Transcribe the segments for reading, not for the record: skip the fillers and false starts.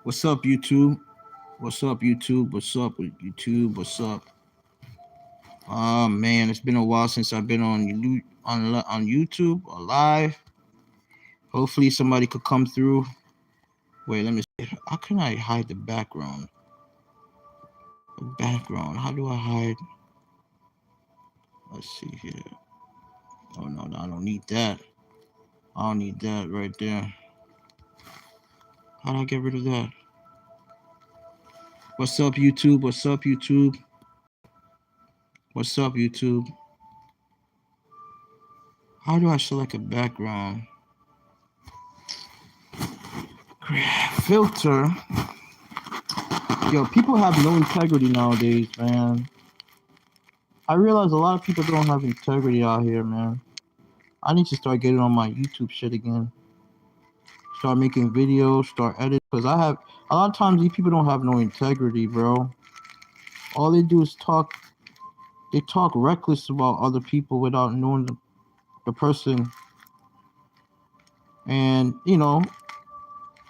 What's up, YouTube? What's up, YouTube? What's up with YouTube? What's up? Oh man, it's been a while since I've been on YouTube or live. Hopefully, somebody could come through. Wait, let me see. How can I hide the background? The background. How do I hide? Let's see here. Oh no, I don't need that. I don't need that right there. How do I get rid of that? What's up, YouTube? What's up, YouTube? What's up, YouTube? How do I select a background? Filter. Yo, people have no integrity nowadays, man. I realize a lot of people don't have integrity out here, man. I need to start getting on my YouTube shit again. Start making videos, start editing. Because I have, a lot of times these people don't have no integrity, bro. All they do is talk, they talk reckless about other people without knowing the person. And, you know,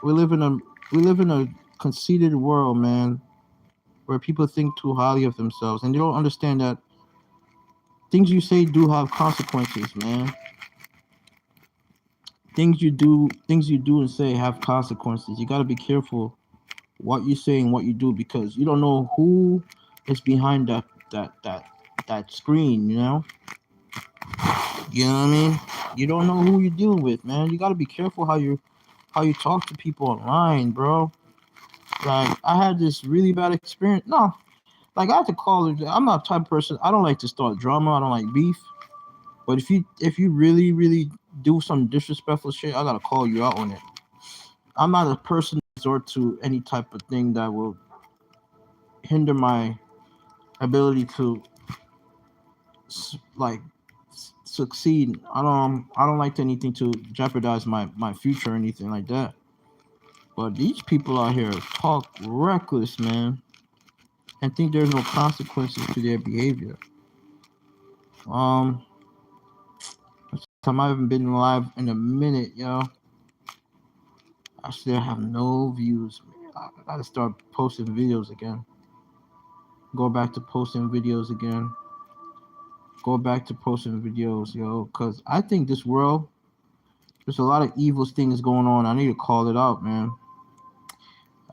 we live in a, we live in a conceited world, man, where people think too highly of themselves. And they don't understand that things you say do have consequences, man. Things you do and say have consequences. You got to be careful what you say and what you do because you don't know who is behind that screen. You know what I mean. You don't know who you're dealing with, man. You got to be careful how you talk to people online, bro. Like I had this really bad experience. No, like I had to call it. I'm not the type of person. I don't like to start drama. I don't like beef. But if you really do some disrespectful shit, I gotta call you out on it. I'm not a person to resort to any type of thing that will hinder my ability to like succeed. I don't like anything to jeopardize my future or anything like that. But these people out here talk reckless, man, and think there's no consequences to their behavior. Um, time I haven't been live in a minute, yo. I still have no views. I gotta start posting videos again. Go back to posting videos again. Go back to posting videos, yo. Cause I think this world, there's a lot of evil things going on. I need to call it out, man.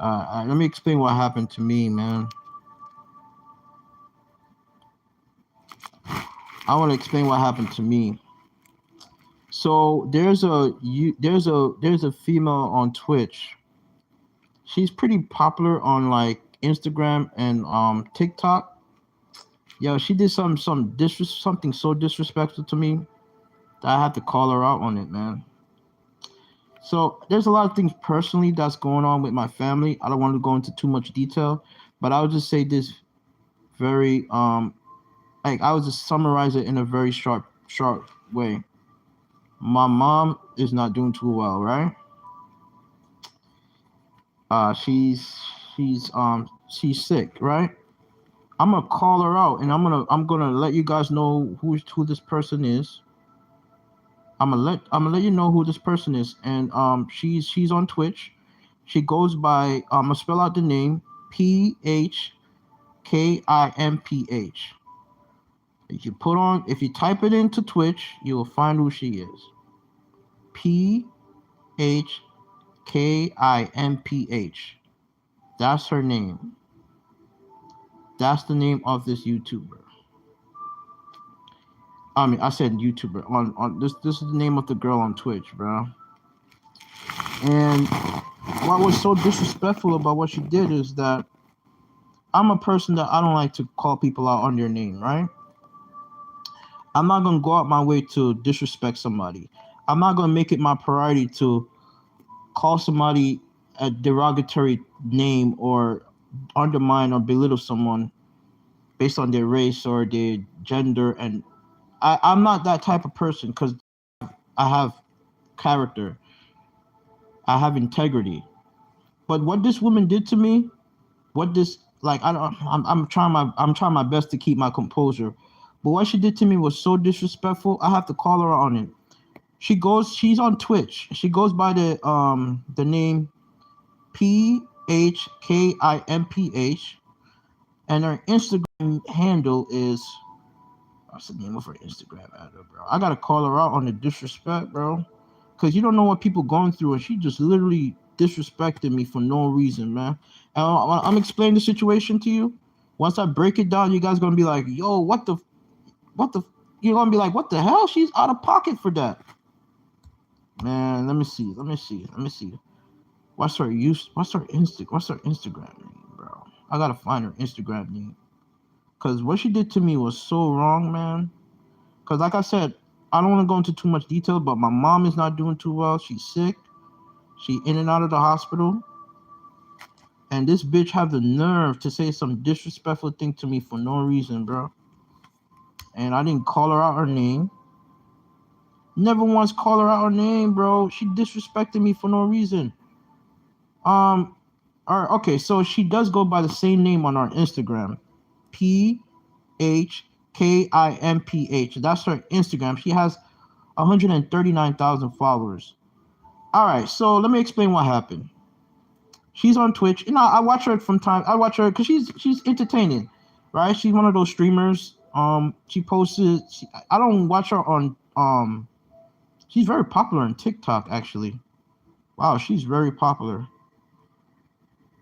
Let me explain what happened to me, man. I want to explain what happened to me. So there's a female on Twitch. She's pretty popular on like Instagram and TikTok. Yo, she did something so disrespectful to me that I had to call her out on it, man. So there's a lot of things personally that's going on with my family. I don't want to go into too much detail, but I would just say this very like I would just summarize it in a very short way. My mom is not doing too well, right? Uh she's she's sick, right? I'm gonna call her out and I'm gonna let you guys know who this person is. I'm gonna let you know who this person is, and she's on Twitch. She goes by I'm gonna spell out the name PHKIMPH. If you type it into Twitch, you will find who she is. PHKIMPH. That's her name. That's the name of this YouTuber. I mean, I said YouTuber. On this is the name of the girl on Twitch, bro. And what was so disrespectful about what she did is that I'm a person that I don't like to call people out on their name, right? I'm not gonna go out my way to disrespect somebody. I'm not gonna make it my priority to call somebody a derogatory name or undermine or belittle someone based on their race or their gender. And I'm not that type of person because I have character, I have integrity. But what this woman did to me, what this like I don't I'm trying my best to keep my composure. But what she did to me was so disrespectful. I have to call her on it. She's on Twitch. She goes by the name PHKIMPH. PHKIMPH, and her Instagram handle is, what's the name of her Instagram handle, bro? I gotta call her out on the disrespect, bro, because you don't know what people going through, and she just literally disrespected me for no reason, man. And I'm explaining the situation to you. Once I break it down, you guys gonna be like, "Yo, what the?" You're gonna be like, "What the hell? She's out of pocket for that." Man, let me see. What's her Instagram name, bro? I gotta find her Instagram name. Cause what she did to me was so wrong, man. Cause like I said, I don't want to go into too much detail, but my mom is not doing too well. She's sick. She in and out of the hospital. And this bitch have the nerve to say some disrespectful thing to me for no reason, bro. And I didn't call her out her name. Never once call her out her name, bro. She disrespected me for no reason. Okay, so she does go by the same name on our Instagram. PHKIMPH. That's her Instagram. She has 139,000 followers. All right, so let me explain what happened. She's on Twitch. You know, I watch her from time. I watch her because she's entertaining, right? She's one of those streamers. She posted. I don't watch her on. She's very popular on TikTok, actually. Wow, she's very popular.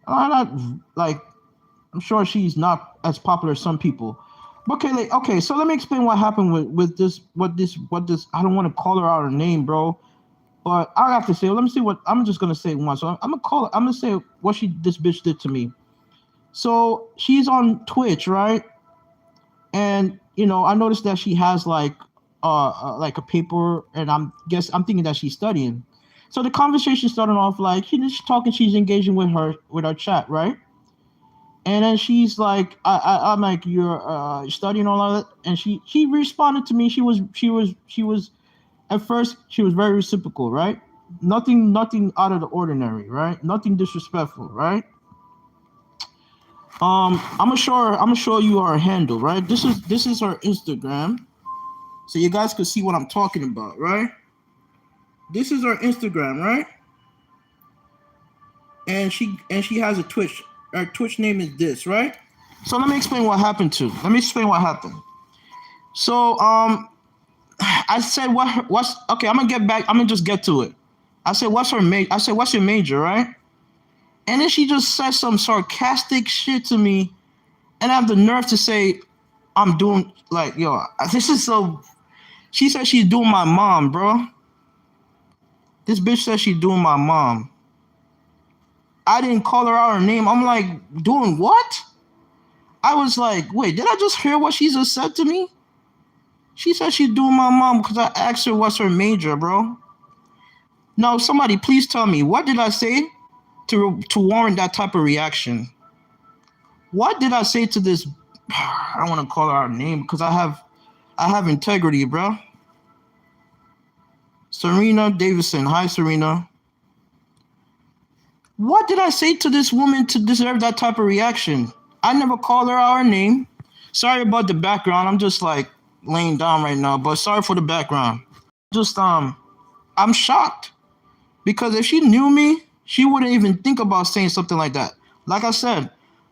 I'm sure she's not as popular as some people. Okay, so let me explain what happened with this. What this? I don't want to call her out her name, bro. But I have to say, let me see what I'm just gonna say once. So I'm gonna say what this bitch did to me. So she's on Twitch, right? And you know, I noticed that she has like a paper, and I'm thinking that she's studying. So the conversation started off like she's talking, she's engaging with our chat, right? And then she's like, I'm like, you're studying all of that, and she responded to me. She was at first she was very reciprocal, right? Nothing out of the ordinary, right? Nothing disrespectful, right? I'm gonna show you her handle, right? This is her Instagram, so you guys can see what I'm talking about, right? This is her Instagram, right? And she has a Twitch. Her Twitch name is this, right? So let me explain what happened. So I said what's okay. I'm gonna get back. I'm gonna just get to it. I said what's your major, right? And then she just said some sarcastic shit to me, and I have the nerve to say I'm doing like, yo, this is so. She said she's doing my mom, bro. This bitch said she's doing my mom. I didn't call her out her name. I'm like, doing what? I was like, wait, did I just hear what she just said to me? She said she's doing my mom because I asked her what's her major, bro. Now, somebody please tell me, what did I say to warrant that type of reaction? What did I say to this? I don't want to call her name because I have integrity, bro. Serena Davison. Hi, Serena. What did I say to this woman to deserve that type of reaction? I never called her out her name. Sorry about the background. I'm just like laying down right now, but sorry for the background. Just I'm shocked because if she knew me, she wouldn't even think about saying something like that. Like I said,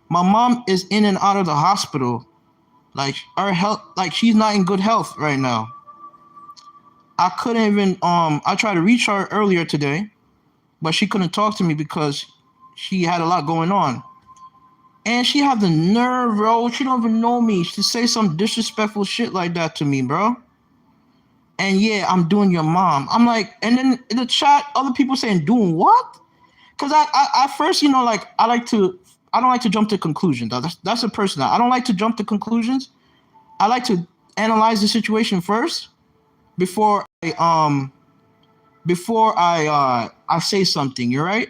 my mom is in and out of the hospital. Like her health, like she's not in good health right now. I couldn't even I tried to reach her earlier today, but she couldn't talk to me because she had a lot going on. And she had the nerve, bro. She don't even know me to say some disrespectful shit like that to me, bro. And yeah, I'm doing your mom. I'm like, and then in the chat, other people saying, doing what? Because I first, you know, like I don't like to jump to conclusions. That's a person. I don't like to jump to conclusions. I like to analyze the situation first before I say something. You're right.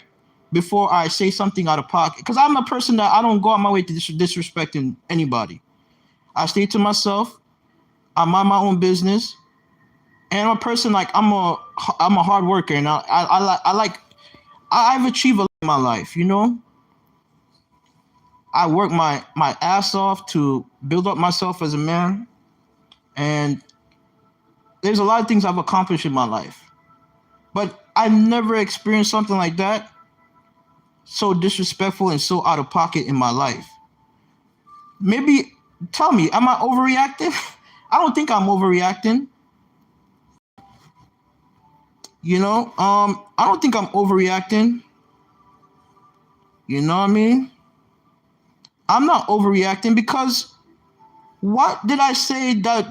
Before I say something out of pocket, because I'm a person that I don't go out my way to disrespecting anybody. I stay to myself. I mind my own business, and I'm a person like I'm a hard worker, and I've achieved a lot in my life. You know, I work my ass off to build up myself as a man, and there's a lot of things I've accomplished in my life, but I've never experienced something like that. so disrespectful and so out of pocket in my life? Maybe tell me, am I overreacting? I don't think I'm overreacting. I don't think I'm overreacting. You know what I mean? I'm not overreacting because what did I say that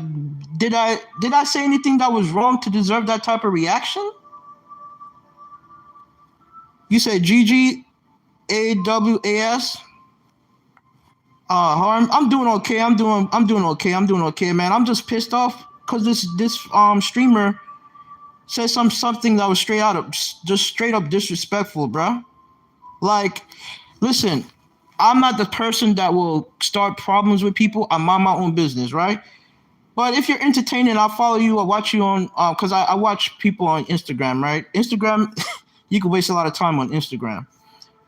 did I say anything that was wrong to deserve that type of reaction? You said GGAWAS. I'm doing okay. I'm doing okay, man. I'm just pissed off because this streamer said something that was straight up disrespectful, bro. Like, listen, I'm not the person that will start problems with people. I mind my own business, right? But if you're entertaining, I'll follow you. I'll watch you on because I watch people on Instagram, right? Instagram, you can waste a lot of time on Instagram.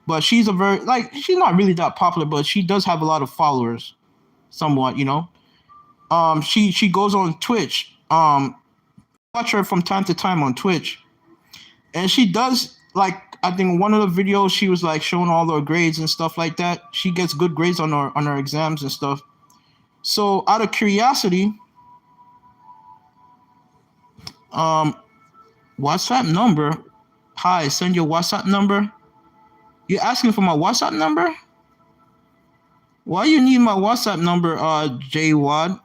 But she's she's not really that popular, but she does have a lot of followers, somewhat, She goes on Twitch. Watch her from time to time on Twitch, and she does I think one of the videos she was like showing all her grades and stuff like that. She gets good grades on her exams and stuff. So out of curiosity, WhatsApp number. Hi, send your WhatsApp number. You're asking for my WhatsApp number? Why you need my WhatsApp number, JWad?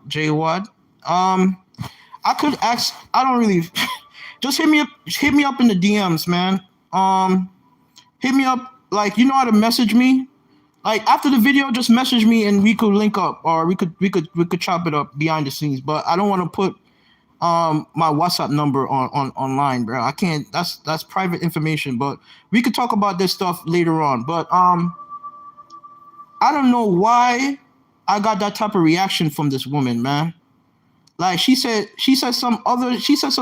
I could ask. I don't really. Just hit me up in the DMs, man. Hit me up. Like, you know how to message me. Like, after the video, just message me and we could link up, or we could chop it up behind the scenes. But I don't want to put my WhatsApp number on online, bro. I can't. That's private information. But we could talk about this stuff later on. But I don't know why I got that type of reaction from this woman, man. Like, she said some other stuff.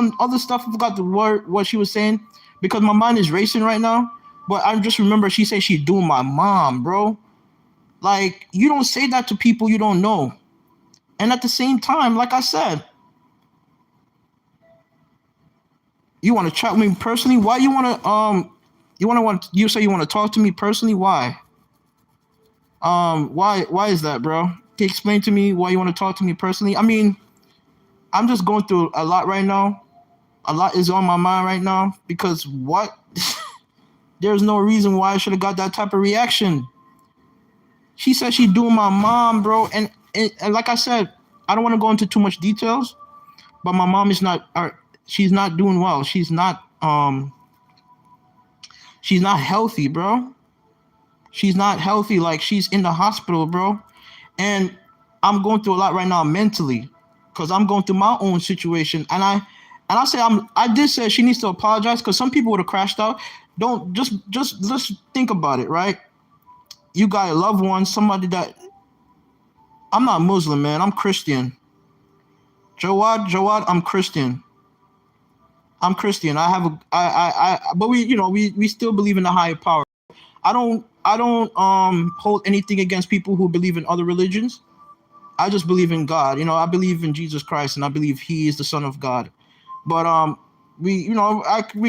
I forgot the word what she was saying because my mind is racing right now. But I just remember she said she's doing my mom, bro. Like, you don't say that to people you don't know. And at the same time, like I said, you want to chat with me personally? Why you want to you say you want to talk to me personally? Why? Why is that, bro? Can you explain to me why you want to talk to me personally? I mean, I'm just going through a lot right now. A lot is on my mind right now because what? There's no reason why I should have got that type of reaction. She said she's doing my mom, bro. And like I said, I don't want to go into too much details, but my mom is not, she's not doing well. She's not healthy, bro. She's not healthy. Like, she's in the hospital, bro. And I'm going through a lot right now mentally because I'm going through my own situation. And I did say she needs to apologize because some people would have crashed out. Don't just think about it, right? You got a loved one, somebody that I'm not Muslim, man. I'm Christian. Jawad, I'm Christian. But we still believe in the higher power. I don't hold anything against people who believe in other religions. I just believe in God. I believe in Jesus Christ, and I believe He is the Son of God. But we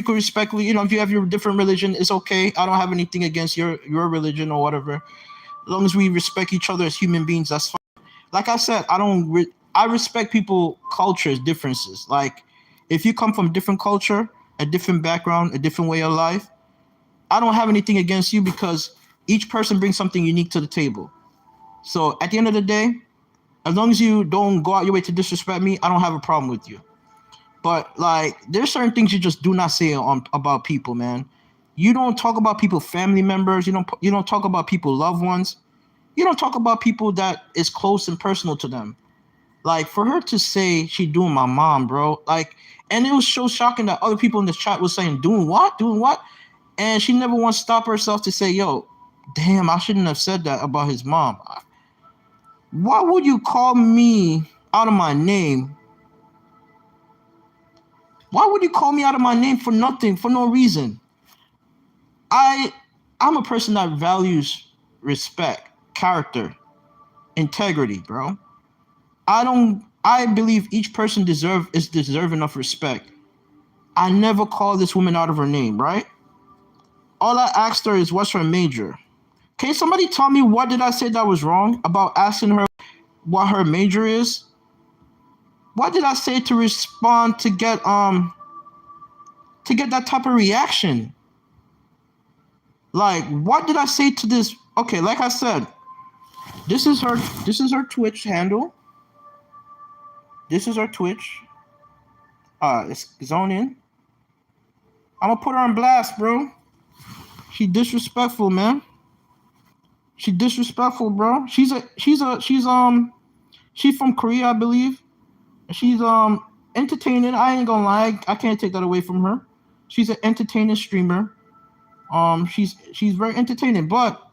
could respectfully, if you have your different religion, it's okay. I don't have anything against your religion or whatever. As long as we respect each other as human beings, that's fine. Like I said, I respect people cultures differences. Like, if you come from a different culture, a different background, a different way of life, I don't have anything against you because each person brings something unique to the table. So at the end of the day, as long as you don't go out your way to disrespect me, I don't have a problem with you. But like, there's certain things you just do not say about people, man. You don't talk about people, family members. You don't talk about people, loved ones. You don't talk about people that is close and personal to them. Like, for her to say she doing my mom, bro. Like, and it was so shocking that other people in the chat was saying, doing what? And she never once stopped herself to say, yo, damn, I shouldn't have said that about his mom. Why would you call me out of my name? Why would you call me out of my name for nothing, for no reason? I'm a person that values respect, character, integrity, bro. I believe each person is deserving of respect. I never call this woman out of her name, right? all I asked her is what's her major. Can somebody tell me what did I say that was wrong about asking her what her major is? What did I say to respond to get that type of reaction? Like, what did I say to this? Okay, like I said, this is her Twitch handle. This is her Twitch. It's zone in. I'm gonna put her on blast, bro. She disrespectful, man. She disrespectful, bro. She's from Korea, I believe. She's entertaining. I ain't gonna lie, I can't take that away from her. She's an entertaining streamer. She's very entertaining, but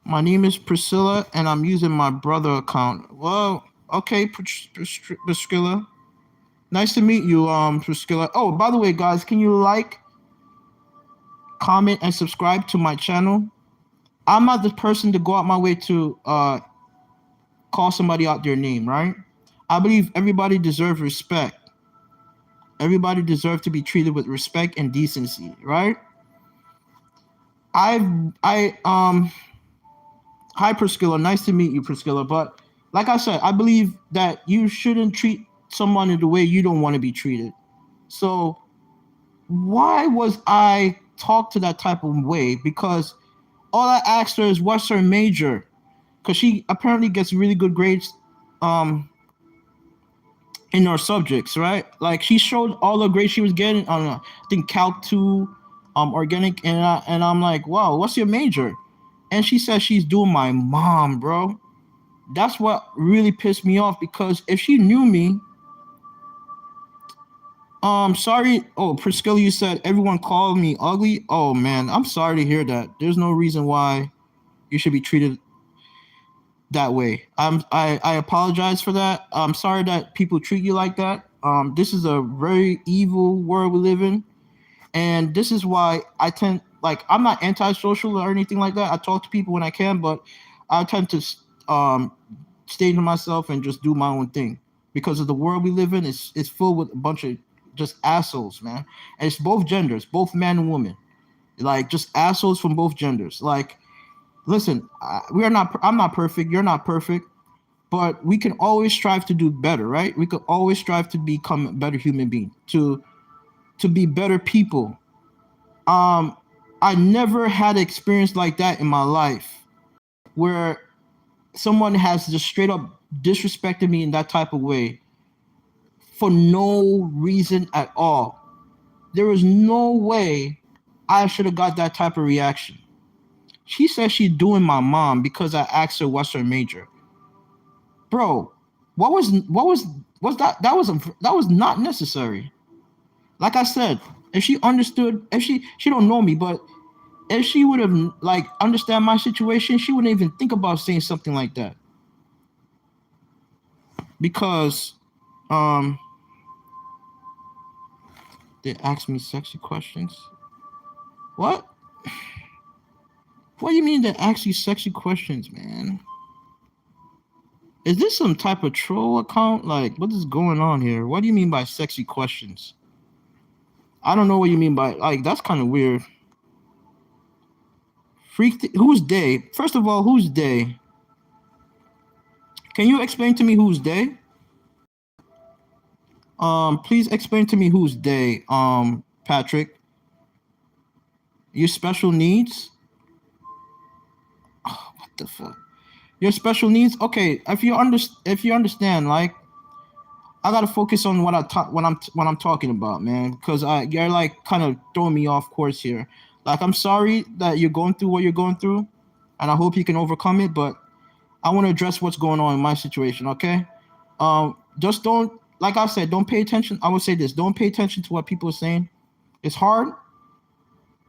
my name is Priscilla and I'm using my brother account. Well, okay, Priscilla. Nice to meet you, Priscilla. Oh, by the way, guys, can you like, comment, and subscribe to my channel? I'm not the person to go out my way to call somebody out their name, right? I believe everybody deserves respect. Everybody deserves to be treated with respect and decency, right? Hi Priscilla, nice to meet you, Priscilla. But like I said, I believe that you shouldn't treat someone in the way you don't want to be treated. So why was I talked to that type of way? Because all I asked her is what's her major? Because she apparently gets really good grades in our subjects, right? Like she showed all the grades she was getting on I think Calc 2, organic, and I'm like, wow, what's your major? And she says she's doing my mom, bro. That's what really pissed me off, because if she knew me, sorry. Oh, Priscilla, you said everyone called me ugly. Oh man, I'm sorry to hear that. There's no reason why you should be treated that way. I apologize for that. I'm sorry that people treat you like that. This is a very evil world we live in, and this is why I tend, like, I'm not antisocial or anything like that. I talk to people when I can, but I tend to stay to myself and just do my own thing, because of the world we live in. It's filled with a bunch of just assholes, man. And it's both genders, both man and woman, like just assholes from both genders. Like, listen, I'm not perfect. You're not perfect, but we can always strive to do better, right? We could always strive to become a better human being, to be better people. I never had an experience like that in my life, where someone has just straight up disrespected me in that type of way for no reason at all. There was no way I should have got that type of reaction. She says she's doing my mom because I asked her what's her major. Bro, what was that? That was not necessary. Like I said, if she understood, if she don't know me, but if she would have like understand my situation, she wouldn't even think about saying something like that. Because they asked me sexy questions. What? What do you mean they ask you sexy questions, man? Is this some type of troll account? Like, what is going on here? What do you mean by sexy questions? I don't know what you mean by, like, that's kind of weird. Who's they? First of all, who's they? Can you explain to me who's they? Please explain to me who's they, Patrick. Your special needs? Oh, what the fuck? Your special needs? Okay, if you understand, like, I gotta focus on what I'm talking about, man, because you're like kind of throwing me off course here. Like, I'm sorry that you're going through what you're going through, and I hope you can overcome it. But I want to address what's going on in my situation, okay? Just don't, like I said, don't pay attention. I would say this: don't pay attention to what people are saying. It's hard,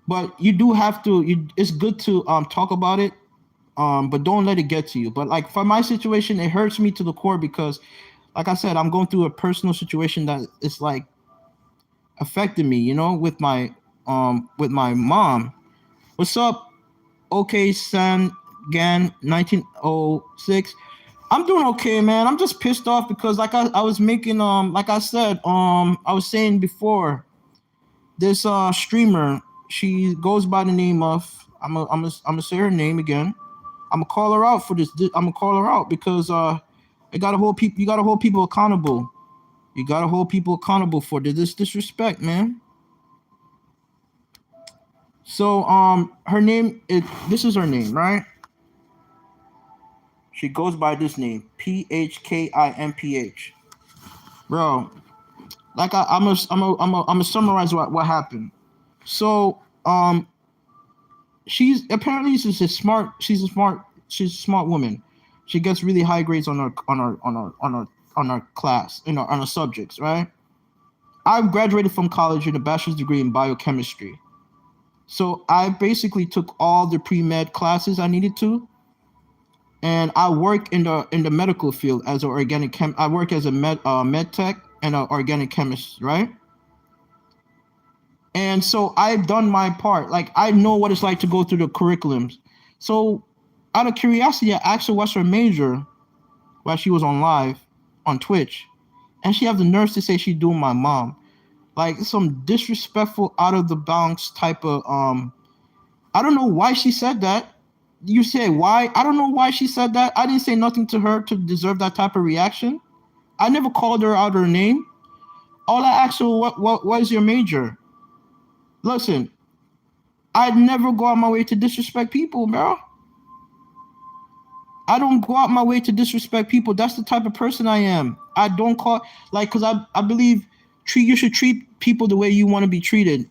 but you do have to. It's good to talk about it, but don't let it get to you. But like for my situation, it hurts me to the core because, like I said, I'm going through a personal situation that is like affecting me, you know, with my mom. What's up? Okay, San Gan 1906. I'm doing okay, man. I'm just pissed off because like I was making like I said, I was saying before this streamer, she goes by the name of I'm gonna say her name again. I'm gonna call her out for this. I'm gonna call her out because you gotta hold people. You gotta hold people accountable. You gotta hold people accountable for this disrespect, man. So her name is this is her name, right? She goes by this name, PHKIMPH. Bro, like I'm gonna summarize what happened. So she's apparently she's a smart woman. She gets really high grades on her class, on her subjects, right? I graduated from college with a bachelor's degree in biochemistry. So I basically took all the pre-med classes I needed to, and I work in the medical field as an organic chem. I work as a med tech and an organic chemist, right? And so I've done my part. Like I know what it's like to go through the curriculums. So out of curiosity, I asked her what's her major while she was on live on Twitch, and she has the nerve to say she's doing my mom. Like some disrespectful, out of the bounds type of I don't know why she said that. You say why? I don't know why she said that. I didn't say nothing to her to deserve that type of reaction. I never called her out her name. All I asked her, what is your major? Listen, I'd never go out my way to disrespect people, bro. I don't go out my way to disrespect people. That's the type of person I am. I don't call because I believe you should treat people the way you want to be treated.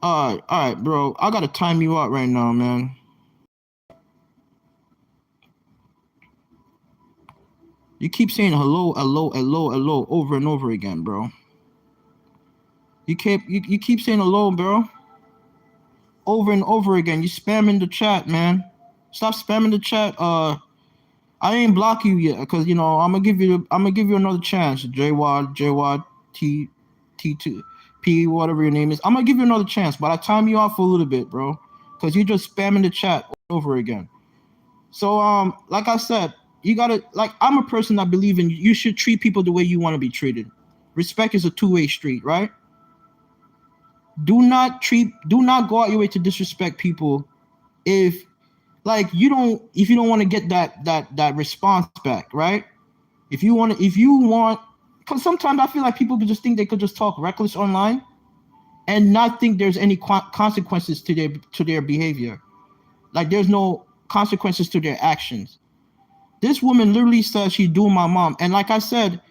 All right, bro. I gotta time you out right now, man. You keep saying hello, hello, hello, hello over and over again, bro. You keep saying hello, bro. Over and over again. You spamming the chat, man. Stop spamming the chat. I ain't block you yet, cause I'm gonna give you another chance. JWAD T2 P, whatever your name is. I'm gonna give you another chance, but I time you off for a little bit, bro, cause you're just spamming the chat over again. So like I said, you gotta I'm a person that believe in you should treat people the way you want to be treated. Respect is a two-way street, right? Do not go out your way to disrespect people if you don't want to get that response back, right? If you want, because sometimes I feel like people could just think they could just talk reckless online and not think there's any consequences to their behavior. Like there's no consequences to their actions. This woman literally says she's doing my mom, and like I said,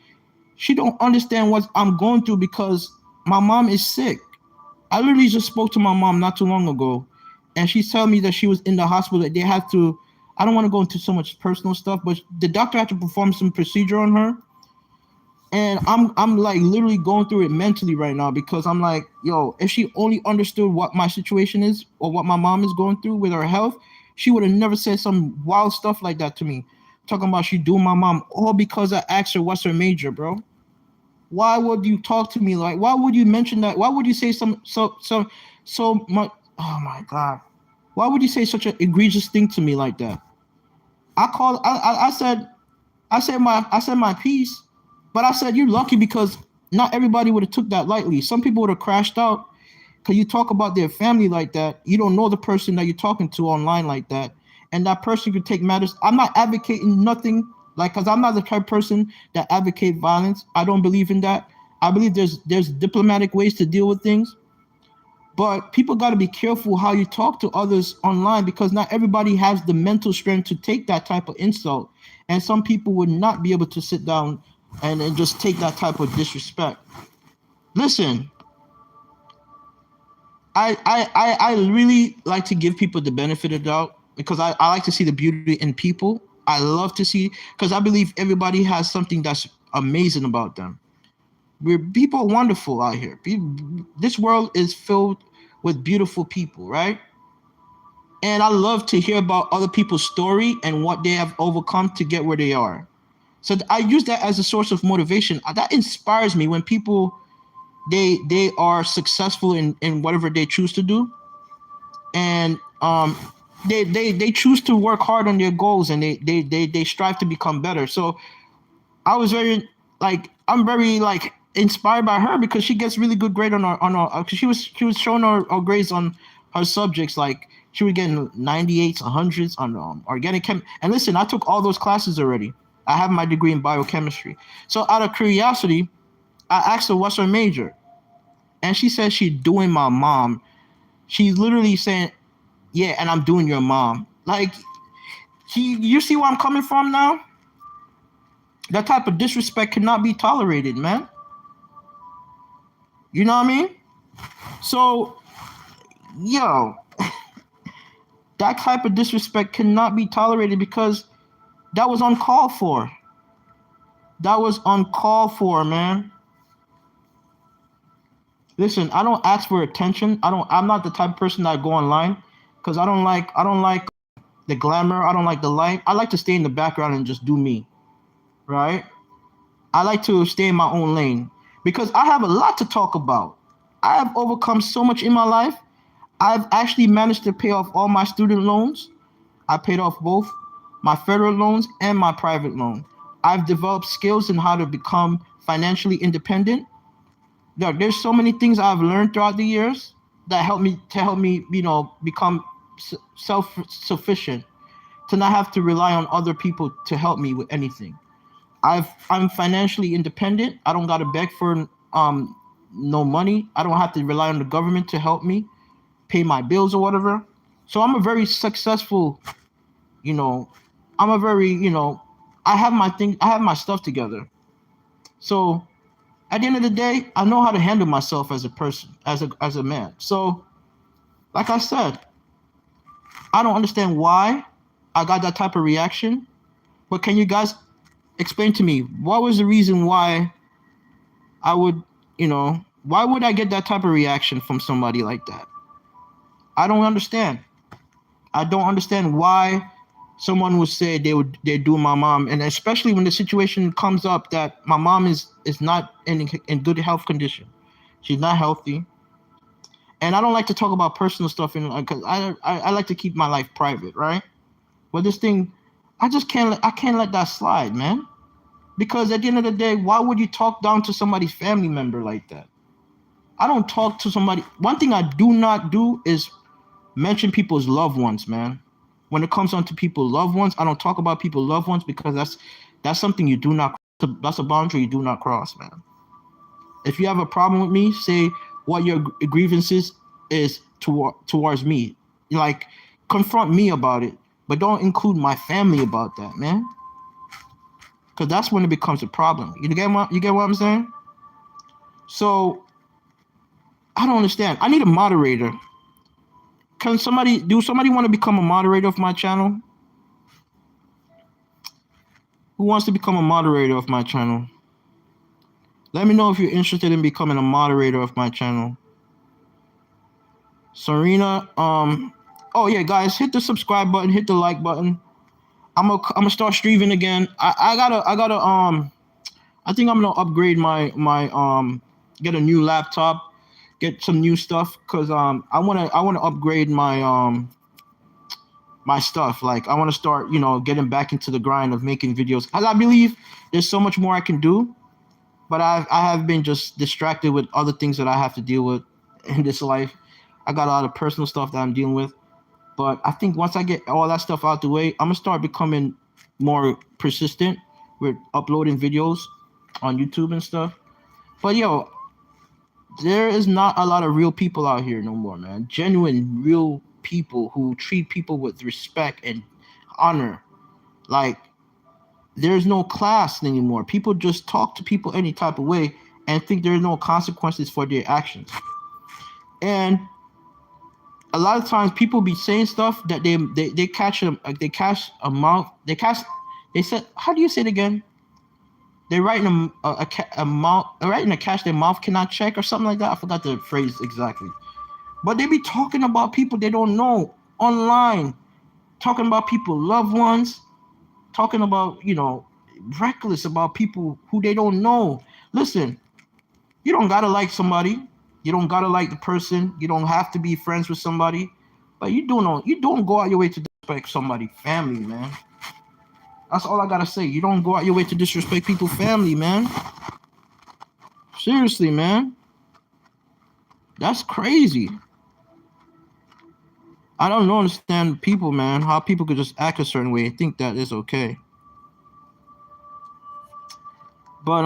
she don't understand what I'm going through because my mom is sick. I literally just spoke to my mom not too long ago, and she's telling me that she was in the hospital. That they had to. I don't want to go into so much personal stuff, but the doctor had to perform some procedure on her, and I'm like literally going through it mentally right now because I'm like, yo, if she only understood what my situation is or what my mom is going through with her health, she would have never said some wild stuff like that to me. Talking about she doing my mom all because I asked her what's her major, bro. Why would you talk to me like? Why would you mention that? Why would you say so much? Oh my God! Why would you say such an egregious thing to me like that? I said my piece, but I said you're lucky because not everybody would have took that lightly. Some people would have crashed out because you talk about their family like that. You don't know the person that you're talking to online like that, and that person could take matters. I'm not advocating nothing. Because I'm not the type of person that advocate violence. I don't believe in that. I believe there's diplomatic ways to deal with things. But people got to be careful how you talk to others online because not everybody has the mental strength to take that type of insult. And some people would not be able to sit down and just take that type of disrespect. Listen, I really like to give people the benefit of the doubt because I like to see the beauty in people. I love to see, because I believe everybody has something that's amazing about them. People are wonderful out here. This world is filled with beautiful people, right? And I love to hear about other people's story and what they have overcome to get where they are. So I use that as a source of motivation. That inspires me when people, they are successful in whatever they choose to do. And they choose to work hard on their goals and they strive to become better. So I was very I'm very inspired by her because she gets really good grade on her. Cause she was showing her grades on her subjects. Like she was getting 98s, 100s on organic chem. And listen, I took all those classes already. I have my degree in biochemistry. So out of curiosity, I asked her what's her major, and she said she's doing my mom. She's literally saying, "Yeah, and I'm doing your mom." Like, you see where I'm coming from now? That type of disrespect cannot be tolerated, man. You know what I mean? So, yo, that type of disrespect cannot be tolerated because that was uncalled for. That was uncalled for, man. Listen, I don't ask for attention. I'm not the type of person that go online because I don't like the glamour. I don't like the light. I like to stay in the background and just do me, right? I like to stay in my own lane because I have a lot to talk about. I have overcome so much in my life. I've actually managed to pay off all my student loans. I paid off both my federal loans and my private loan. I've developed skills in how to become financially independent. Look, there's so many things I've learned throughout the years that help me, become self-sufficient, to not have to rely on other people to help me with anything. I'm financially independent. I don't gotta beg for no money. I don't have to rely on the government to help me pay my bills or whatever. So I'm a very successful, you know, I'm a very, I have my thing, I have my stuff together. So at the end of the day, I know how to handle myself as a person, as a man. So, like I said, I don't understand why I got that type of reaction. But can you guys explain to me what was the reason why I would, why would I get that type of reaction from somebody like that? I don't understand. I don't understand why someone would say they do my mom, and especially when the situation comes up that my mom is not in good health condition. She's not healthy, and I don't like to talk about personal stuff because I like to keep my life private, right? But this thing, I can't let that slide, man. Because at the end of the day, why would you talk down to somebody's family member like that? I don't talk to somebody. One thing I do not do is mention people's loved ones, man. When it comes on to people's loved ones, I don't talk about people's loved ones because that's something you do not. That's a boundary you do not cross, man. If you have a problem with me, say what your grievances is towards me. Like, confront me about it, but don't include my family about that, man. Because that's when it becomes a problem. You get what I'm saying? So I don't understand. I need a moderator. Do somebody want to become a moderator of my channel? Who wants to become a moderator of my channel? Let me know if you're interested in becoming a moderator of my channel. Serena, oh yeah, guys, hit the subscribe button, hit the like button. I'm gonna start streaming again. I gotta I think I'm gonna upgrade my get a new laptop, get some new stuff, cause I wanna upgrade my stuff. Like, I want to start, getting back into the grind of making videos. I believe there's so much more I can do, but I have been just distracted with other things that I have to deal with in this life. I got a lot of personal stuff that I'm dealing with, but I think once I get all that stuff out the way, I'm gonna start becoming more persistent with uploading videos on YouTube and stuff. But yo, there is not a lot of real people out here no more, man. Genuine, real people who treat people with respect and honor. Like, there's no class anymore. People just talk to people any type of way and think there's no consequences for their actions. And a lot of times people be saying stuff that they catch them, like, they said, how do you say it again? They write in a mouth, writing a cash their mouth cannot check or something like that. I forgot the phrase exactly. But they be talking about people they don't know online, talking about people, loved ones, talking about, reckless about people who they don't know. Listen, you don't gotta like somebody. You don't gotta like the person. You don't have to be friends with somebody. But you don't go out your way to disrespect somebody's family, man. That's all I gotta say. You don't go out your way to disrespect people's family, man. Seriously, man. That's crazy. I don't understand people, man. How people could just act a certain way and think that is okay. But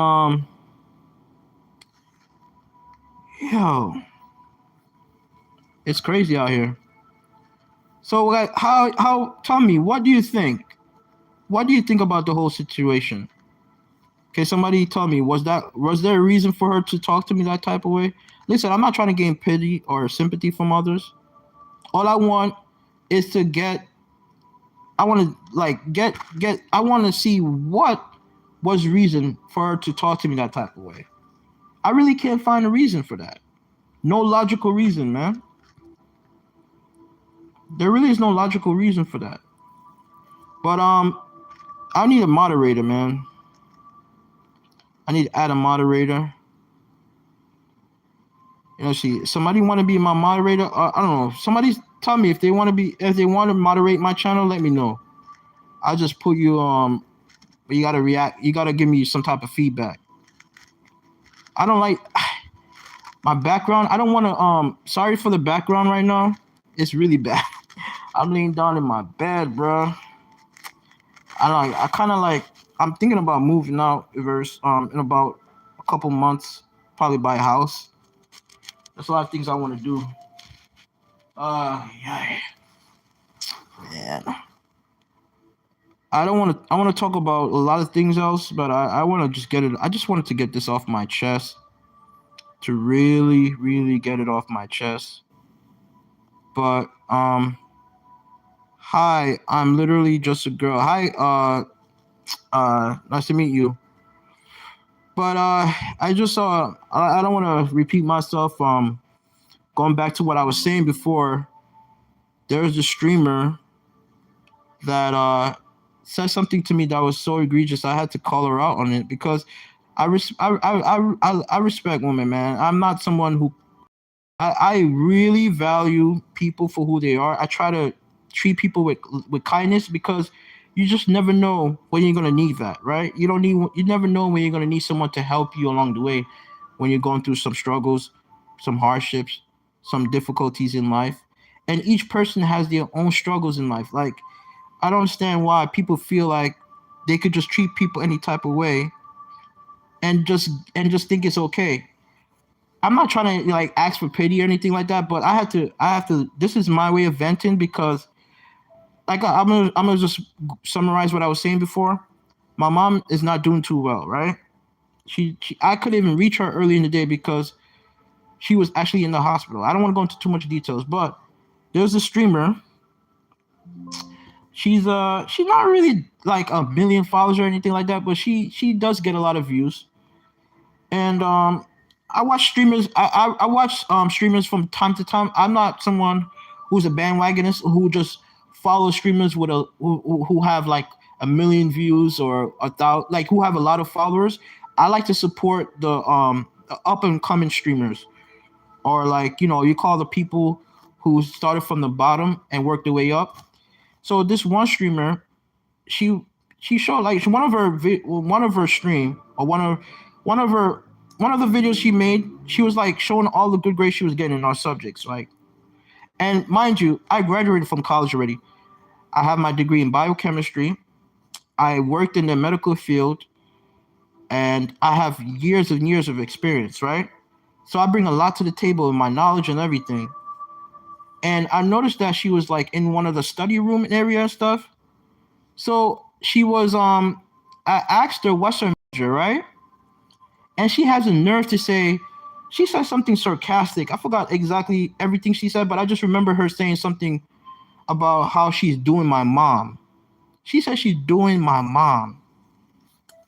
yo, it's crazy out here. So like, how? Tell me, what do you think? What do you think about the whole situation? Okay, somebody tell me, was there a reason for her to talk to me that type of way? Listen, I'm not trying to gain pity or sympathy from others. All I want is to get. I want to like get. I want to see what was reason for her to talk to me that type of way. I really can't find a reason for that. No logical reason, man. There really is no logical reason for that. But I need a moderator, man. I need to add a moderator. You know, see, somebody want to be my moderator? I don't know. Somebody tell me if they want to moderate my channel. Let me know. I'll just put you. But you gotta react. You gotta give me some type of feedback. I don't like my background. I don't want to. Sorry for the background right now. It's really bad. I'm laying down in my bed, bro. I kind of like. I'm thinking about moving out in about a couple months. Probably buy a house. There's a lot of things I want to do. Yeah, man. I don't want to. I want to talk about a lot of things else, but I want to just get it. I just wanted to get this off my chest. To really, really get it off my chest. But hi, I'm literally just a girl. Hi, nice to meet you. But I just I don't want to repeat myself. Going back to what I was saying before, there's a streamer that said something to me that was so egregious. I had to call her out on it because I respect women, man. I'm not someone who I really value people for who they are. I try to treat people with kindness because you just never know when you're gonna need that, right? You never know when you're gonna need someone to help you along the way when you're going through some struggles, some hardships, some difficulties in life. And each person has their own struggles in life. Like I don't understand why people feel like they could just treat people any type of way and just think it's okay. I'm not trying to like ask for pity or anything like that, but I have to this is my way of venting because like I'm gonna just summarize what I was saying before. My mom is not doing too well, right? She I couldn't even reach her early in the day because she was actually in the hospital. I don't want to go into too much details, but there's a streamer. She's not really like a million followers or anything like that, but she does get a lot of views. And I watch streamers. I watch streamers from time to time. I'm not someone who's a bandwagonist who just follows streamers with who have like a million views or like who have a lot of followers. I like to support the up and coming streamers, or like you call the people who started from the bottom and worked their way up. So this one streamer, she showed like one of her stream or one of her one of the videos she made, she was like showing all the good grades she was getting in our subjects, like. And mind you, I graduated from college already. I have my degree in biochemistry. I worked in the medical field, and I have years and years of experience, right? So I bring a lot to the table in my knowledge and everything. And I noticed that she was like in one of the study room area and stuff. So she was I asked her what's her major, right? And she has a nerve to say, she said something sarcastic. I forgot exactly everything she said, but I just remember her saying something about how she's doing my mom. She said she's doing my mom.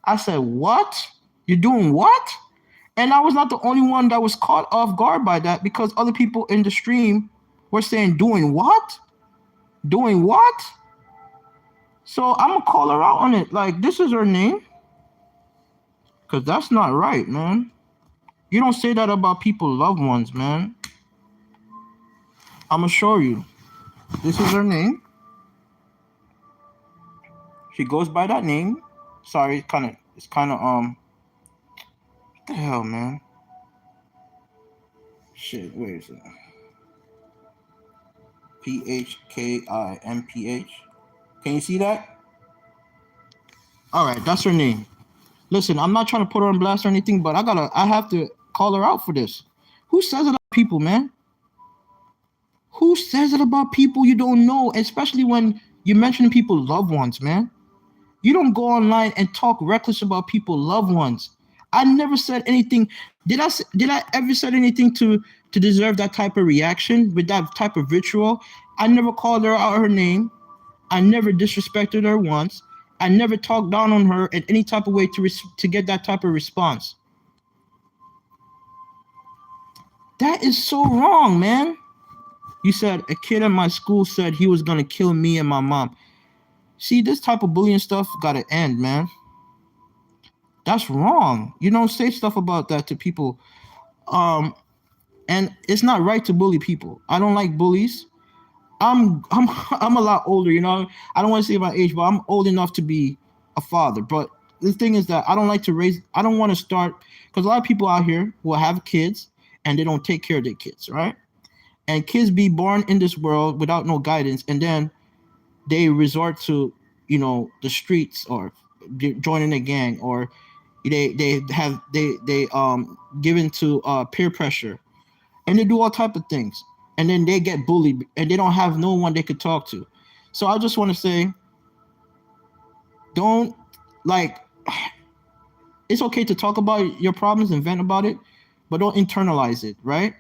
I said, what? You're doing what? And I was not the only one that was caught off guard by that because other people in the stream were saying, doing what? Doing what? So I'm going to call her out on it. Like, this is her name. Because that's not right, man. You don't say that about people's loved ones, man. I'm going to show you. This is her name. She goes by that name. Sorry, it's kind of what the hell, man? Shit, where is it? PHKIMPH. Can you see that? All right, that's her name. Listen, I'm not trying to put her on blast or anything, but I have to call her out for this. Who says it about people, man? Who says it about people you don't know, especially when you're mentioning people's loved ones, man? You don't go online and talk reckless about people's loved ones. I never said anything. Did I ever said anything to deserve that type of reaction with that type of ritual? I never called her out her name. I never disrespected her once. I never talked down on her in any type of way to get that type of response. That is so wrong, man. You said a kid in my school said he was gonna kill me and my mom. See, this type of bullying stuff gotta end, man. That's wrong. You don't say stuff about that to people. And it's not right to bully people. I don't like bullies. I'm I'm a lot older, you know. I don't want to say my age, but I'm old enough to be a father. But the thing is that I don't like to raise. I don't want to start because a lot of people out here will have kids and they don't take care of their kids, right? And kids be born in this world without no guidance, and then they resort to, you know, the streets or joining a gang, or they given to peer pressure, and they do all type of things, and then they get bullied and they don't have no one they could talk to. So I just want to say, don't, like, it's okay to talk about your problems and vent about it, but don't internalize it, right?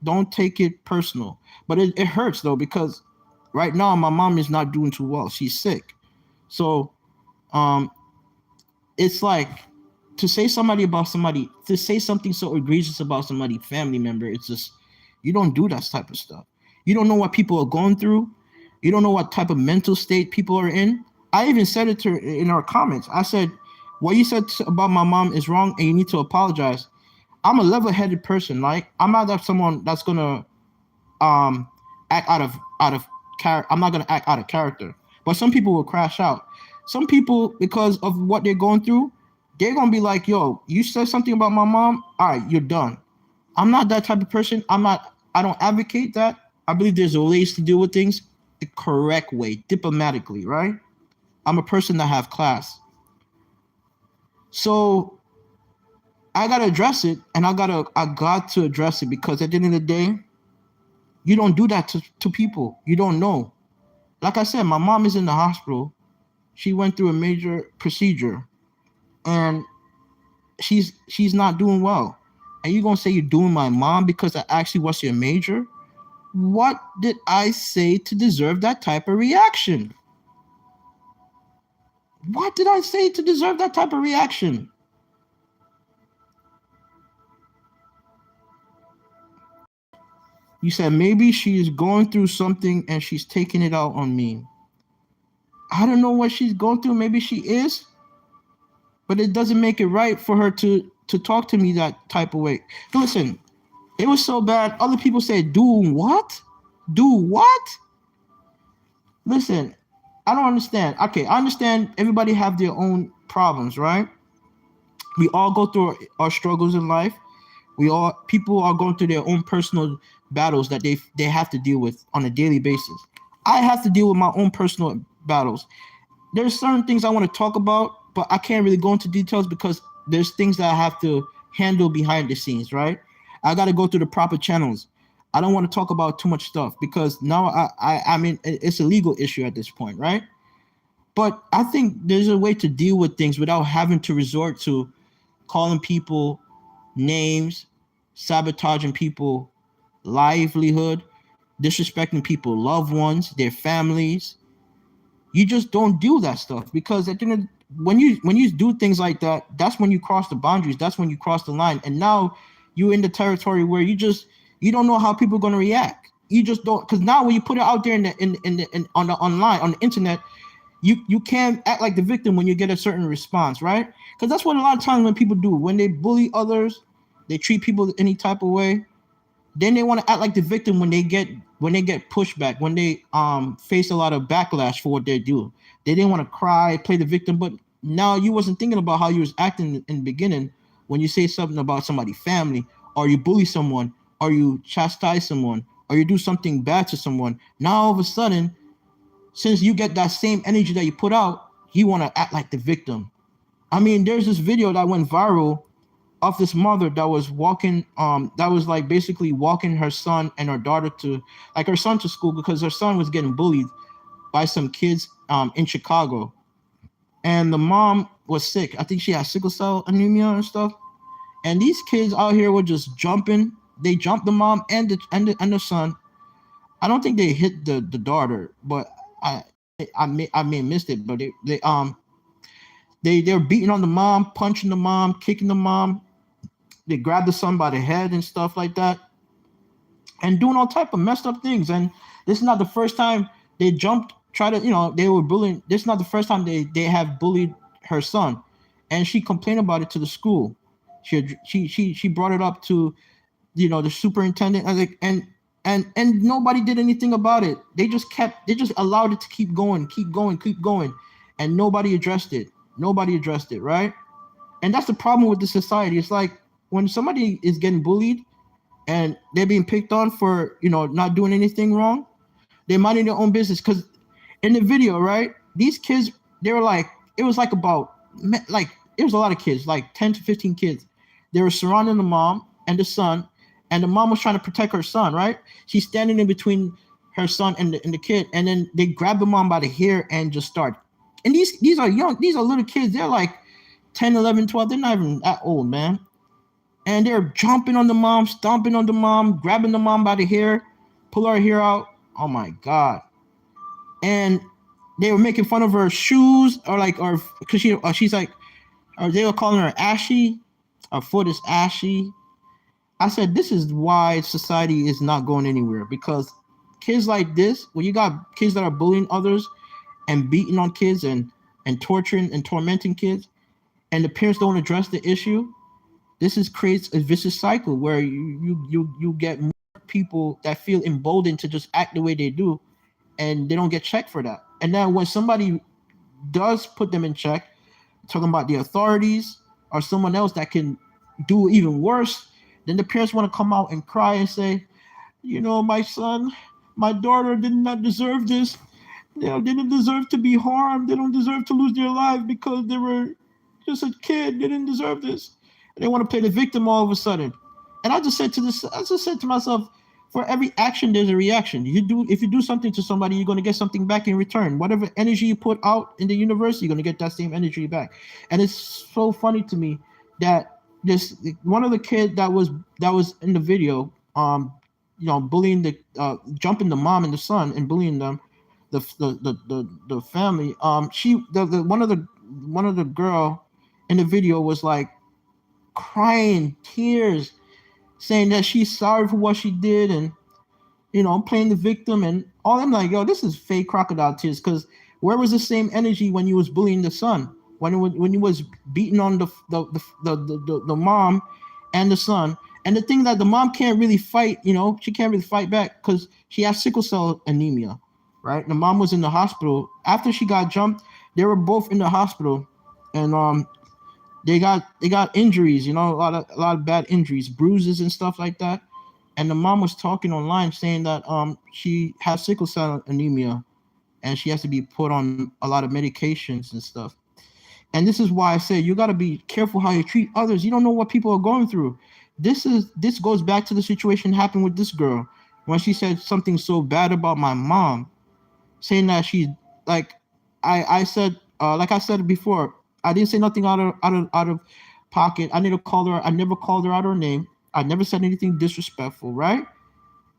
Don't take it personal. But it hurts though, because right now my mom is not doing too well. She's sick. So it's like, to say to say something so egregious about somebody, family member, it's just, you don't do that type of stuff. You don't know what people are going through. You don't know what type of mental state people are in. I even said it to her in our comments. I said, what you said about my mom is wrong and you need to apologize. I'm a level-headed person. Like, I'm not that someone that's gonna act out of character. I'm not gonna act out of character. But some people will crash out. Some people, because of what they're going through, they're gonna be like, yo, you said something about my mom, all right, you're done. I'm not that type of person. I don't advocate that. I believe there's ways to deal with things the correct way, diplomatically, right? I'm a person that have class. So I gotta address it, and I got to address it, because at the end of the day, you don't do that to people you don't know. Like I said, my mom is in the hospital. She went through a major procedure, and she's not doing well. And you're gonna say you're doing my mom because I asked you what's your major? What did I say to deserve that type of reaction? What did I say to deserve that type of reaction? You said maybe she's going through something and she's taking it out on me. I don't know what she's going through. Maybe she is, but it doesn't make it right for her to talk to me that type of way. Listen, it was so bad. Other people say, do what? Do what? Listen, I don't understand. Okay, I understand everybody have their own problems, right? We all go through our struggles in life. People are going through their own personal battles that they have to deal with on a daily basis. I have to deal with my own personal battles. There's certain things I want to talk about, but I can't really go into details because there's things that I have to handle behind the scenes, right? I got to go through the proper channels. I don't want to talk about too much stuff because now I mean, it's a legal issue at this point, right? But I think there's a way to deal with things without having to resort to calling people names, sabotaging people livelihood, disrespecting people, loved ones, their families. You just don't do that stuff, because at the end of, when you do things like that, that's when you cross the boundaries. That's when you cross the line, and now you're in the territory where you don't know how people are going to react. You just don't, because now when you put it out there on the online, on the internet, you can't act like the victim when you get a certain response, right? Because that's what a lot of times when people do, when they bully others, they treat people any type of way, then they want to act like the victim when they get pushback, when they face a lot of backlash for what they do. They didn't want to cry, play the victim, but now you wasn't thinking about how you was acting in the beginning when you say something about somebody's family, or you bully someone, or you chastise someone, or you do something bad to someone, now all of a sudden, since you get that same energy that you put out, you want to act like the victim. I mean, there's this video that went viral of this mother that was walking, that was like basically walking her son and her daughter to, like her son to school, because her son was getting bullied by some kids in Chicago. And the mom was sick. I think she had sickle cell anemia and stuff. And these kids out here were just jumping. They jumped the mom and the son. I don't think they hit the daughter, but I may have missed it. But they're beating on the mom, punching the mom, kicking the mom. They grabbed the son by the head and stuff like that, and doing all type of messed up things. And this is not the first time they jumped. They were bullying. This is not the first time they have bullied her son, and she complained about it to the school. She brought it up to, the superintendent, and nobody did anything about it. They just allowed it to keep going, and nobody addressed it. Right? And that's the problem with the society. It's like when somebody is getting bullied and they're being picked on for, not doing anything wrong, they're minding their own business. Because in the video, right, these kids, they were like, it was like about, like, it was a lot of kids, like 10 to 15 kids. They were surrounding the mom and the son, and the mom was trying to protect her son, right? She's standing in between her son and the kid, and then they grab the mom by the hair and just start. And these are little kids. They're like 10, 11, 12. They're not even that old, man. And they're jumping on the mom, stomping on the mom, grabbing the mom by the hair, pull her hair out. Oh my God. And they were making fun of her shoes, or because she's like, or they were calling her ashy. Her foot is ashy. I said, this is why society is not going anywhere, because kids like this, when you got kids that are bullying others and beating on kids and torturing and tormenting kids, and the parents don't address the issue, this creates a vicious cycle where you get more people that feel emboldened to just act the way they do, and they don't get checked for that. And then when somebody does put them in check, talking about the authorities or someone else that can do even worse, then the parents want to come out and cry and say, my son, my daughter did not deserve this. They didn't deserve to be harmed. They don't deserve to lose their life because they were just a kid. They didn't deserve this. And they want to play the victim all of a sudden. And I just said to myself, for every action, there's a reaction. If you do something to somebody, you're going to get something back in return. Whatever energy you put out in the universe, you're going to get that same energy back. And it's so funny to me that one of the kids that was in the video, bullying jumping the mom and the son and bullying them, the family. One of the girl in the video was like crying tears, saying that she's sorry for what she did, and playing the victim and all. I'm like, yo, this is fake crocodile tears, because where was the same energy when you was bullying the son, when you was beating on the mom and the son? And the thing that the mom can't really fight, she can't really fight back because she has sickle cell anemia, right? The mom was in the hospital after she got jumped. They were both in the hospital, and they got injuries, a lot of bad injuries, bruises and stuff like that. And the mom was talking online saying that she has sickle cell anemia, and she has to be put on a lot of medications and stuff. And this is why I say you got to be careful how you treat others. You don't know what people are going through. This goes back to the situation happened with this girl when she said something so bad about my mom, saying that she's like, I said, like I said before, I didn't say nothing out of pocket. I never called her out her name. I never said anything disrespectful, right?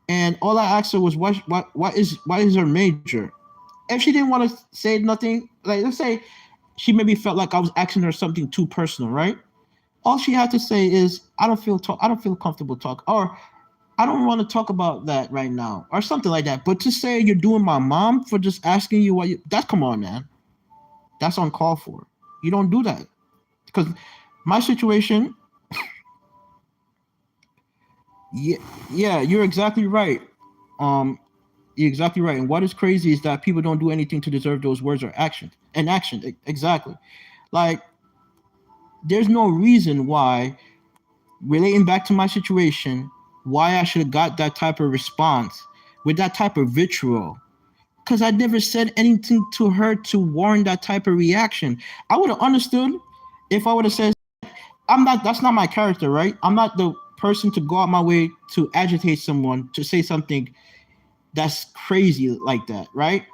And all I asked her was, what is her major? If she didn't want to say nothing, like let's say she maybe felt like I was asking her something too personal, right? All she had to say is, I don't feel comfortable talking, or I don't want to talk about that right now, or something like that. But to say you're doing my mom for just asking you come on, man. That's uncalled for. You don't do that. Because my situation, yeah, you're exactly right. You're exactly right. And what is crazy is that people don't do anything to deserve those words or action. Exactly. Like, there's no reason why, relating back to my situation, why I should have got that type of response with that type of vitriol. Because I never said anything to her to warrant that type of reaction. I would have understood if I would have said, that's not my character, right? I'm not the person to go out my way to agitate someone to say something that's crazy like that, right?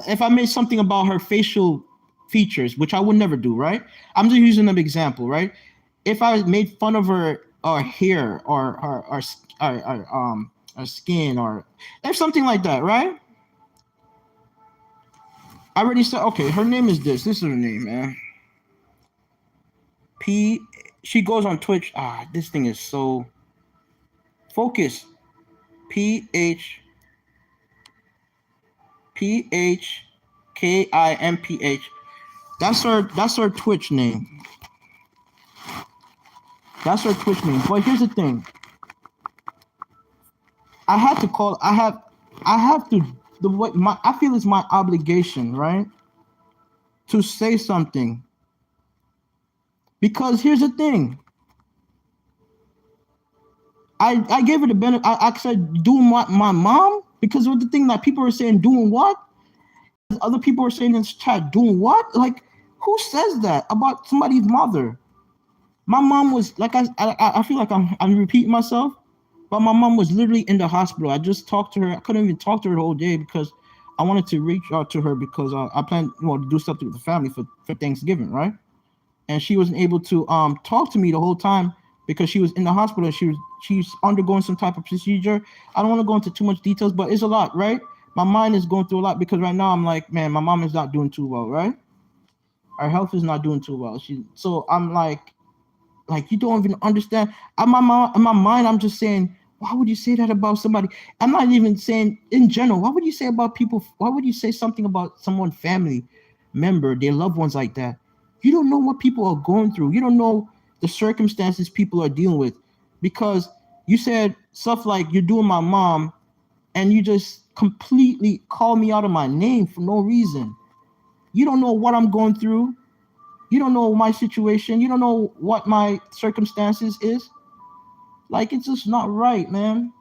If I made something about her facial features, which I would never do, right? I'm just using an example, right? If I made fun of her hair or her skin or something like that, right? I already said, okay, her name is this. This is her name, man. She goes on Twitch. This thing is so focus. PHKIMPH. That's her Twitch name. That's her Twitch name. But here's the thing. I have to I feel it's my obligation, right? To say something. Because here's the thing. I gave her the benefit. I said doing what my mom, because of the thing that people are saying doing what? Other people are saying in this chat doing what? Like, who says that about somebody's mother? My mom was like, I feel like I'm repeating myself, but my mom was literally in the hospital. I just talked to her. I couldn't even talk to her the whole day because I wanted to reach out to her because I planned to do something with the family for Thanksgiving, right? And she wasn't able to talk to me the whole time because she was in the hospital. She's undergoing some type of procedure. I don't want to go into too much details, but it's a lot, right? My mind is going through a lot because right now I'm like, man, my mom is not doing too well, right? Her health is not doing too well. So I'm like you don't even understand. In my mind, I'm just saying, why would you say that about somebody? I'm not even saying in general. Why would you say about people? Why would you say something about someone family member, their loved ones like that? You don't know what people are going through. You don't know the circumstances people are dealing with, because you said stuff like you're doing my mom, and you just completely call me out of my name for no reason. You don't know what I'm going through. You don't know my situation. You don't know what my circumstances is. Like, it's just not right, man.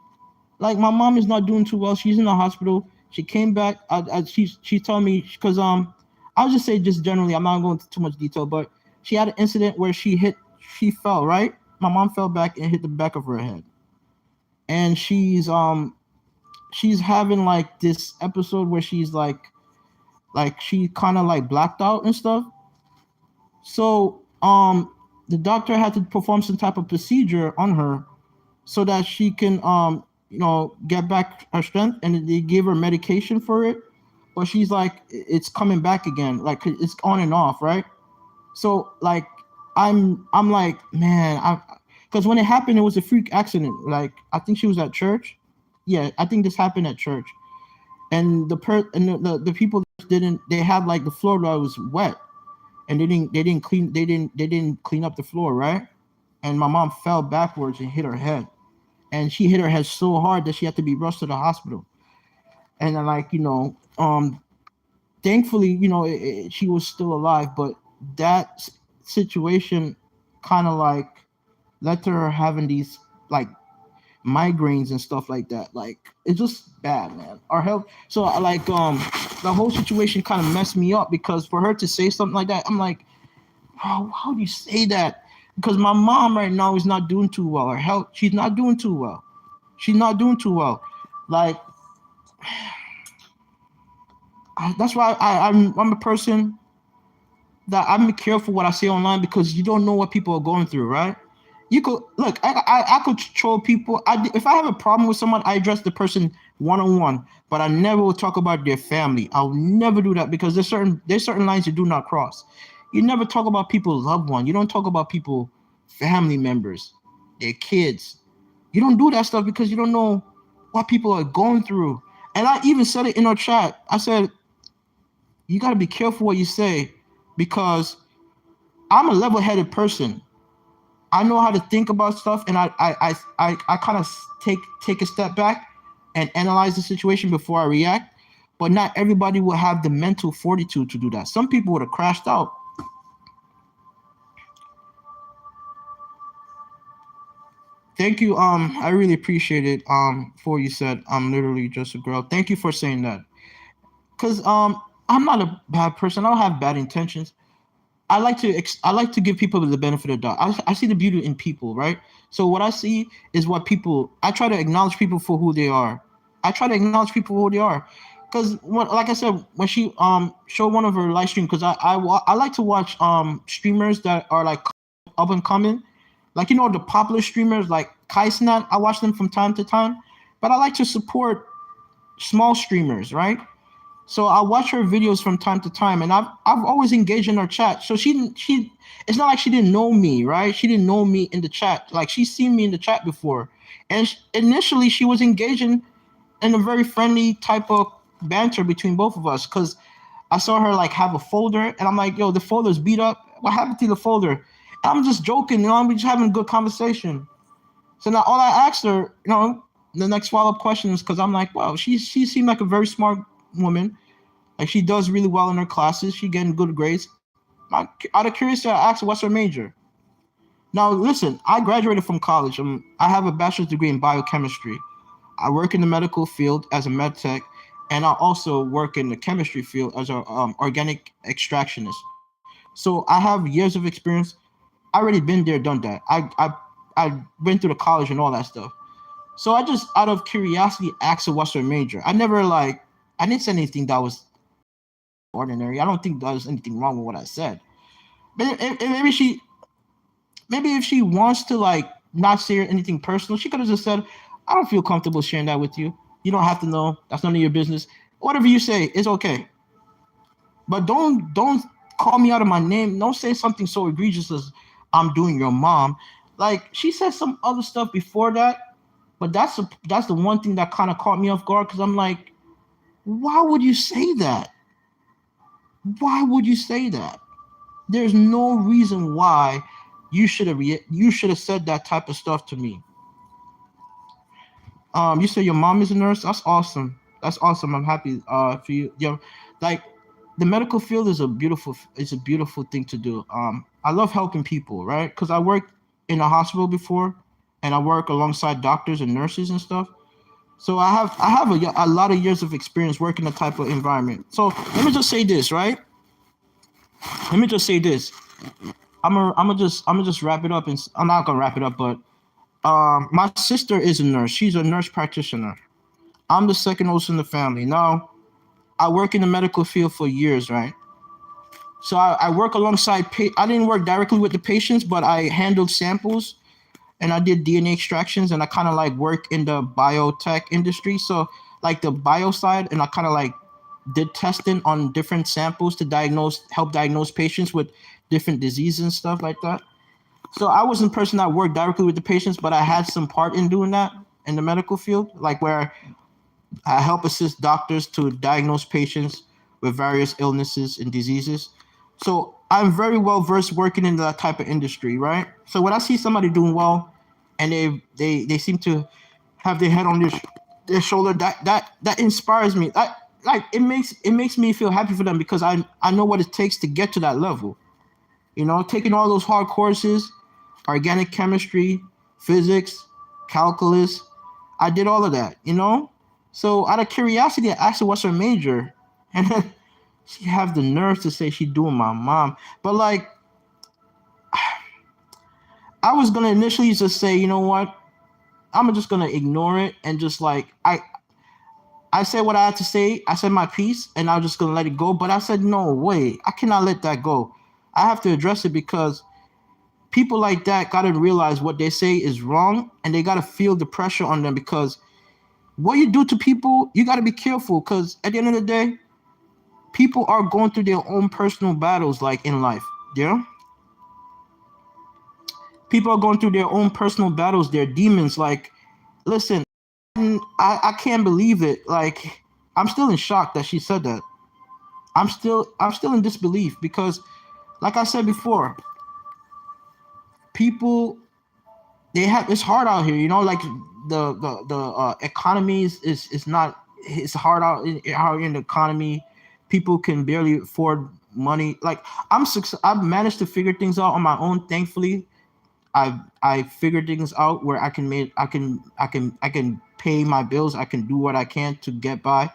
Like, my mom is not doing too well. She's in the hospital. She came back. She told me, because I'll just say just generally, I'm not going into too much detail, but she had an incident where she fell, right? My mom fell back and hit the back of her head. And she's having like this episode where she's like she kind of like blacked out and stuff. So the doctor had to perform some type of procedure on her so that she can get back her strength, and they gave her medication for it, but she's like, it's coming back again, like it's on and off, right? So like I'm like, man, because when it happened, it was a freak accident. Like, I think she was at church. Yeah, I think this happened at church, and the people they had like the floor that was wet, and they didn't clean up the floor, right? And my mom fell backwards and hit her head, and she hit her head so hard that she had to be rushed to the hospital. And then, like, thankfully, she was still alive, but that situation kind of like led to her having these like migraines and stuff like that. Like, it's just bad, man. Our health. So like the whole situation kind of messed me up, because for her to say something like that, I'm like, bro, how do you say that? Because my mom right now is not doing too well. Her health, she's not doing too well. She's not doing too well. Like, that's why I'm a person that I'm careful what I say online, because you don't know what people are going through, right? You could look. I could troll people. If I have a problem with someone, I address the person one-on-one, but I never will talk about their family. I'll never do that, because there's certain lines you do not cross. You never talk about people's loved one. You don't talk about people, family members, their kids. You don't do that stuff, because you don't know what people are going through. And I even said it in our chat. I said, you got to be careful what you say, because I'm a level-headed person. I know how to think about stuff, and I kind of take a step back and analyze the situation before I react. But not everybody will have the mental fortitude to do that. Some people would have crashed out. Thank you. I really appreciate it. For what you said, I'm literally just a girl. Thank you for saying that. Cause I'm not a bad person. I don't have bad intentions. I like to give people the benefit of the doubt. I see the beauty in people, right? So what I see is what people. I try to acknowledge people for who they are. I try to acknowledge people for who they are, because like I said, when she showed one of her live stream, because I like to watch streamers that are like up and coming, like the popular streamers like Kai Cenat. I watch them from time to time, but I like to support small streamers, right? So I watch her videos from time to time, and I've always engaged in her chat. So she it's not like she didn't know me, right? She didn't know me in the chat. Like she's seen me in the chat before, and initially she was engaging in a very friendly type of banter between both of us. Because I saw her like have a folder, and I'm like, yo, the folder's beat up. What happened to the folder? And I'm just joking, I'm just having a good conversation. So now all I asked her, the next follow up questions, because I'm like, wow, she seemed like a very smart woman. Like she does really well in her classes. She getting good grades. Out of curiosity, I asked her what's her major. Now listen, I graduated from college. I have a bachelor's degree in biochemistry. I work in the medical field as a med tech, and I also work in the chemistry field as an organic extractionist. So I have years of experience. I already been there, done that. I went through the college and all that stuff. So I just out of curiosity asked her what's her major. I didn't say anything that was ordinary. I don't think there's anything wrong with what I said. But maybe if she wants to like not share anything personal, she could have just said, "I don't feel comfortable sharing that with you. You don't have to know. That's none of your business. Whatever you say is okay. But don't call me out of my name. Don't say something so egregious as I'm doing your mom." Like she said some other stuff before that, but that's the one thing that kind of caught me off guard, because I'm like, why would you say that? Why would you say that? There's no reason why you should have said that type of stuff to me. You say your mom is a nurse. That's awesome. That's awesome. I'm happy for you. Like the medical field is a beautiful thing to do. I love helping people, right? Because I worked in a hospital before, and I work alongside doctors and nurses and stuff. So I have a lot of years of experience working in that type of environment. So let me just say this, right? Let me just say this. I'm gonna just wrap it up, and I'm not gonna wrap it up, but my sister is a nurse. She's a nurse practitioner. I'm the second oldest in the family. Now I work in the medical field for years, right? So I work alongside. I didn't work directly with the patients, but I handled samples and I did DNA extractions, and I kind of like work in the biotech industry. So like the bio side, and I kind of like did testing on different samples to help diagnose patients with different diseases and stuff like that. So I wasn't a person that worked directly with the patients, but I had some part in doing that in the medical field, like where I help assist doctors to diagnose patients with various illnesses and diseases. So I'm very well versed working in that type of industry, right? So when I see somebody doing well, and they seem to have their head on their shoulder, that inspires me. Like it makes me feel happy for them, because I know what it takes to get to that level. Taking all those hard courses, organic chemistry, physics, calculus. I did all of that. So out of curiosity, I asked her what's her major, and then she have the nerve to say she doing my mom. But like, I was gonna initially just say, you know what, I'm just gonna ignore it, and just like I said what I had to say. I said my piece, and I was just gonna let it go. But I said, no, wait, I cannot let that go. I have to address it, because people like that gotta realize what they say is wrong, and they gotta feel the pressure on them, because what you do to people, you gotta be careful, because at the end of the day, people are going through their own personal battles, like in life. Yeah, people are going through their own personal battles, their demons. Like, listen, I can't believe it. Like, I'm still in shock that she said that. I'm still in disbelief, because, like I said before, people, they have it's hard out here. Like the economy is not. It's hard out in the economy. People can barely afford money. Like I've managed to figure things out on my own, thankfully. I figured things out where I can pay my bills. I can do what I can to get by.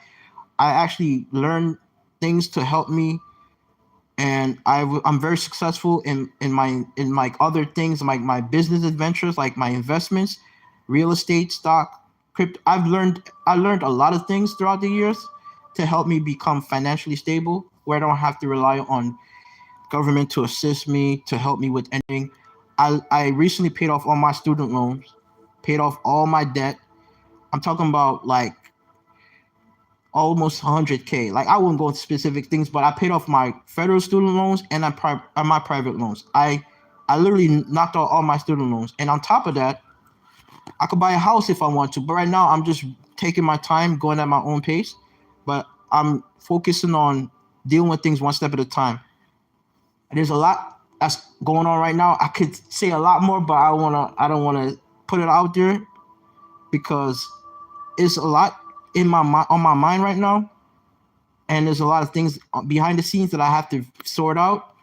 I actually learned things to help me, and I'm very successful in my other things, like my business adventures, like my investments, real estate, stock, crypto. I learned a lot of things throughout the years to help me become financially stable, where I don't have to rely on government to assist me, to help me with anything. I recently paid off all my student loans, paid off all my debt. I'm talking about like almost 100K. Like I wouldn't go into specific things, but I paid off my federal student loans and my private loans. I literally knocked out all my student loans, and on top of that, I could buy a house if I want to. But right now, I'm just taking my time, going at my own pace. But I'm focusing on dealing with things one step at a time. There's a lot that's going on right now. I could say a lot more, but I don't wanna put it out there because it's a lot in on my mind right now, and there's a lot of things behind the scenes that I have to sort out.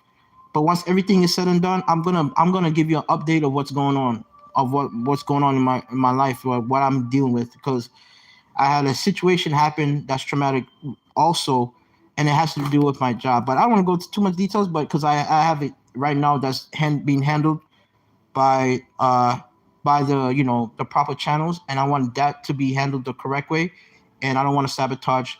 But once everything is said and done, I'm gonna give you an update of what's going on, of what's going on in my life, or what I'm dealing with, because I had a situation happen that's traumatic also, and it has to do with my job. But I don't want to go into too much details, but because I have it right now that's being handled by the the proper channels, and I want that to be handled the correct way, and I don't want to sabotage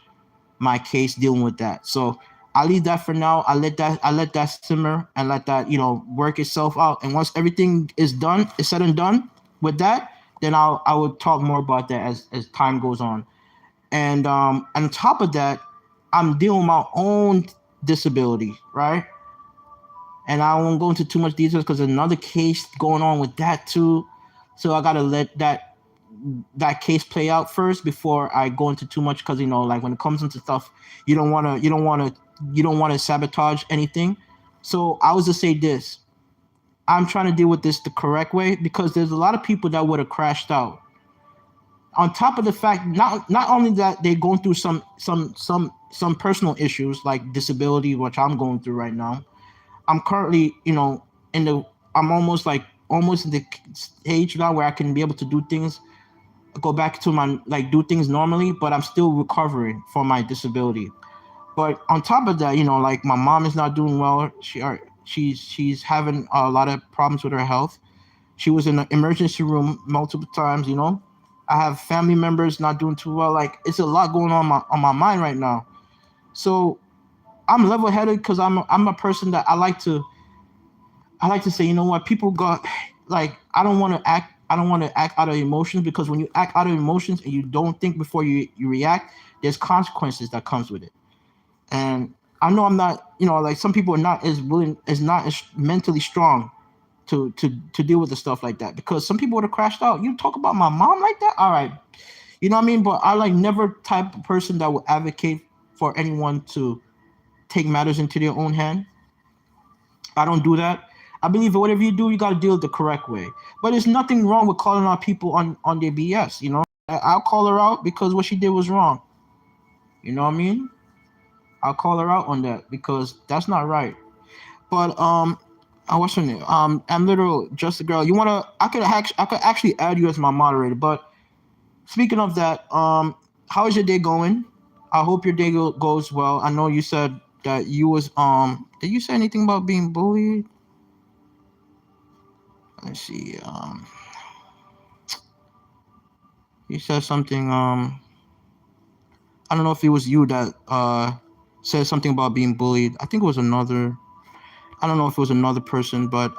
my case dealing with that. So I leave that for now. I let that simmer and let that work itself out. And once everything is said and done with that, then I will talk more about that as time goes on. And on top of that, I'm dealing with my own disability, right? And I won't go into too much details because there's another case going on with that too. So I gotta let that case play out first before I go into too much, because like when it comes into stuff, you don't wanna sabotage anything. So I was to say this. I'm trying to deal with this the correct way, because there's a lot of people that would have crashed out. On top of the fact, not only that they're going through some personal issues like disability, which I'm going through right now. I'm currently, in the I'm almost in the stage now where I can be able to do things, go back to my do things normally, but I'm still recovering from my disability. But on top of that, like my mom is not doing well. She's having a lot of problems with her health. She was in the emergency room multiple times. I have family members not doing too well. Like it's a lot going on my mind right now. So I'm level headed because I'm a person that I like to say, what, people got, like, I don't want to act out of emotions, because when you act out of emotions and you don't think before you react, there's consequences that comes with it. And I know I'm not, like some people are not not as mentally strong to deal with the stuff like that, because some people would have crashed out. You talk about my mom like that? All right. You know what I mean? But I like never type of person that will advocate for anyone to take matters into their own hand. I don't do that. I believe that whatever you do, you got to deal it the correct way. But there's nothing wrong with calling out people on their BS. I'll call her out because what she did was wrong. You know what I mean? I'll call her out on that because that's not right. But what's her name? I'm little just a girl. You wanna? I could actually add you as my moderator. But speaking of that, how is your day going? I hope your day goes well. I know you said that you was Did you say anything about being bullied? Let's see. You said something. I don't know if it was you that said something about being bullied. I think it was another. I don't know if it was another person, but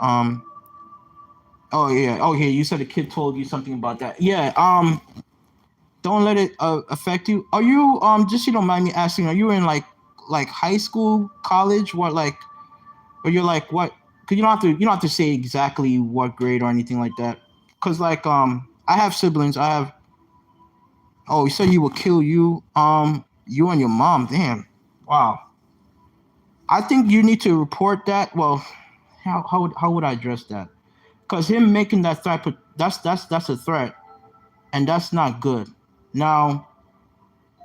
Oh yeah. Oh yeah. You said a kid told you something about that. Yeah. Don't let it affect you. Are you just you don't mind me asking? Are you in like high school, college? What like? Or you're like what? Cause you don't have to say exactly what grade or anything like that. Cause like I have siblings. I have. Oh, you said he would kill you. You and your mom. Damn. Wow. I think you need to report that. Well, how would I address that? Because him making that threat, that's a threat, and that's not good. Now,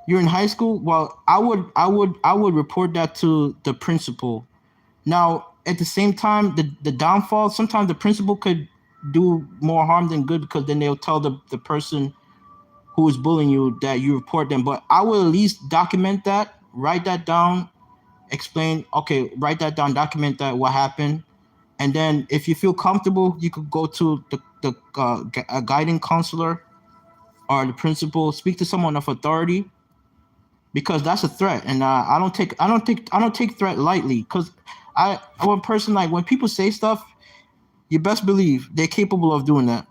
you're in high school. Well, I would report that to the principal. Now, at the same time, the downfall. Sometimes the principal could do more harm than good, because then they'll tell the person who is bullying you that you report them. But I will at least document that, write that down, explain, okay, write that down, document that what happened. And then if you feel comfortable, you could go to a guiding counselor or the principal, speak to someone of authority, because that's a threat. And I don't take threat lightly, because I'm a person, like, when people say stuff, you best believe they're capable of doing that.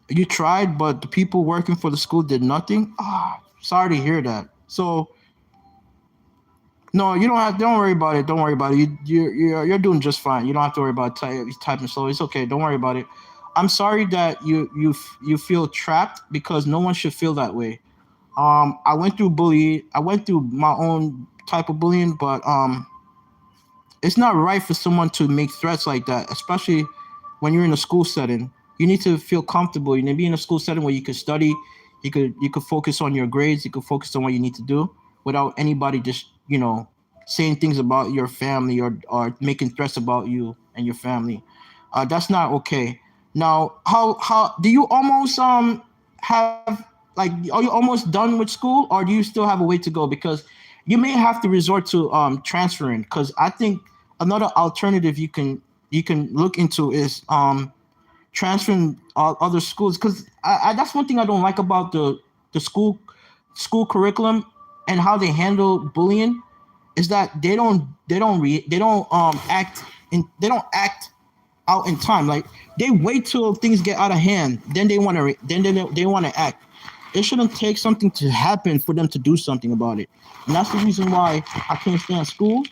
You tried, but the people working for the school did nothing. Ah, sorry to hear that. So no, you don't have. Don't worry about it. Don't worry about it. You're doing just fine. You don't have to worry about typing slow. It's okay. Don't worry about it. I'm sorry that you feel trapped, because no one should feel that way. I went through bullying. I went through my own type of bullying, but it's not right for someone to make threats like that, especially when you're in a school setting. You need to feel comfortable. You need to be in a school setting where you could study, you could focus on your grades, you could focus on what you need to do without anybody just, saying things about your family, or making threats about you and your family. That's not okay. Now, how do you almost have, like, are you almost done with school, or do you still have a way to go? Because you may have to resort to transferring, because I think another alternative you can look into is transferring other schools, because that's one thing I don't like about the school curriculum and how they handle bullying, is that they don't act out in time. Like, they wait till things get out of hand, then they want to act. It shouldn't take something to happen for them to do something about it. And that's the reason why I can't stand school,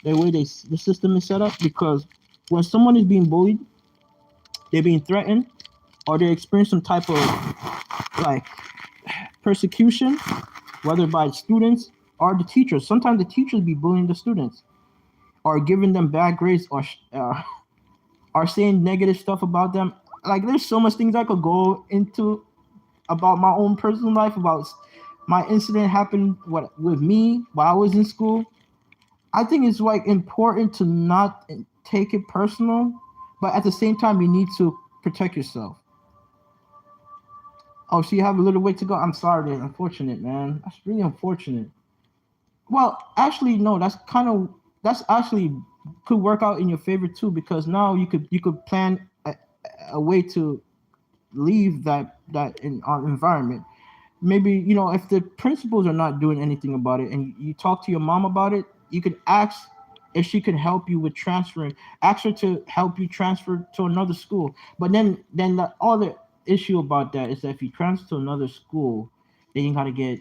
the way the system is set up, because when someone is being bullied, they're being threatened, or they experience some type of, like, persecution, whether by students or the teachers. Sometimes the teachers be bullying the students, or giving them bad grades, or saying negative stuff about them. Like, there's so much things I could go into about my own personal life, about my incident happened with me while I was in school. I think it's, like, important to not take it personal, but at the same time, you need to protect yourself. Oh, so you have a little way to go. I'm sorry, that's unfortunate, man. That's really unfortunate. Well, actually, no. That's actually could work out in your favor too, because now you could plan a way to leave that in our environment. Maybe, if the principals are not doing anything about it, and you talk to your mom about it, you could ask if she could help you with transferring. Ask her to help you transfer to another school. But then the other issue about that is that if you transfer to another school, then you gotta get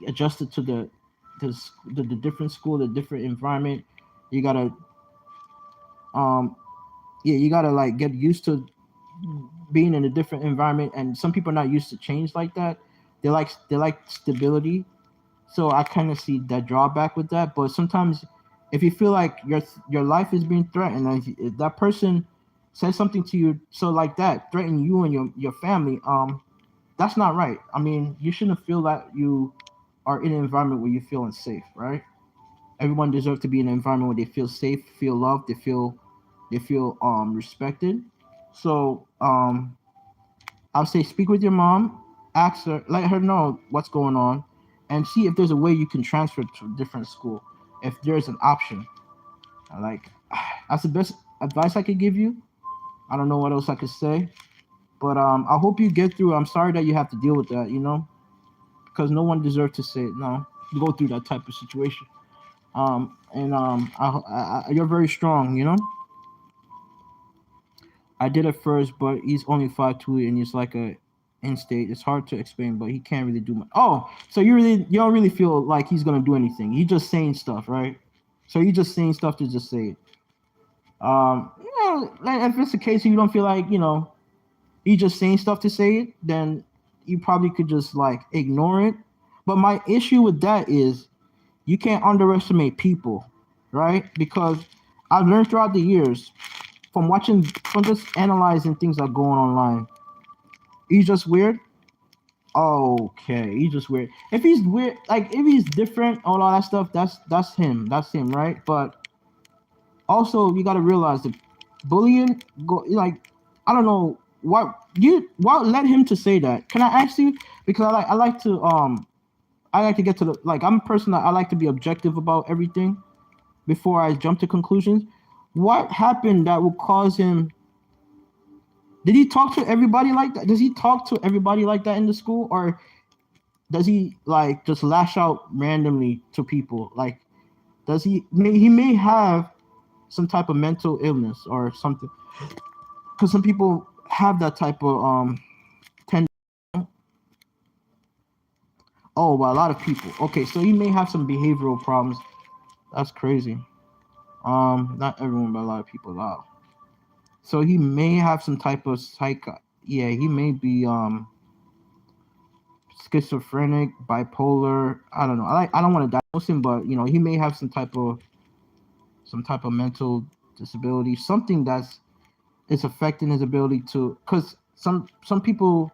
adjusted to the different school, the different environment. You gotta yeah, you gotta, like, get used to being in a different environment, and some people are not used to change like that. They like stability. So I kind of see that drawback with that. But sometimes, if you feel like your life is being threatened, and if that person says something to you, so like that, threaten you and your family, that's not right. I mean, you shouldn't feel that you are in an environment where you feel unsafe, right? Everyone deserves to be in an environment where they feel safe, feel loved, they feel respected. So I'll say, speak with your mom, ask her, let her know what's going on, and see if there's a way you can transfer to a different school. If there's an option, like, that's the best advice I could give you. I don't know what else I could say, but I hope you get through. I'm sorry that you have to deal with that, because no one deserves to say no, go through that type of situation. And you're very strong. I did it first, but he's only 5'2", and he's like a in state. It's hard to explain, but he can't really do much. Oh, so you don't really feel like he's gonna do anything. He's just saying stuff, right? So you're just saying stuff to just say it. Like, if it's the case, and you don't feel like he's just saying stuff to say it, then you probably could just, like, ignore it. But my issue with that is you can't underestimate people, right? Because I've learned throughout the years from just analyzing things that go on online. He's just weird. Okay, he's just weird. If he's weird, like, if he's different, all that stuff, that's him. That's him, right? But also, you got to realize that bullying go like I don't know what led him to say that. Can I ask you? Because I like to get to the like I'm a person that I like to be objective about everything before I jump to conclusions. What happened that would cause him? Did he talk to everybody like that? Does he talk to everybody like that in the school, or does he like just lash out randomly to people? Like, does he may have some type of mental illness or something? Because some people have that type of tendency. Oh, well, a lot of people. Okay, so he may have some behavioral problems. That's crazy. Not everyone, but a lot of people. Wow. So he may have some type of Yeah, he may be schizophrenic, bipolar. I don't know. I don't want to diagnose him, but he may have some type of mental disability, something that's is affecting his ability to. Because some people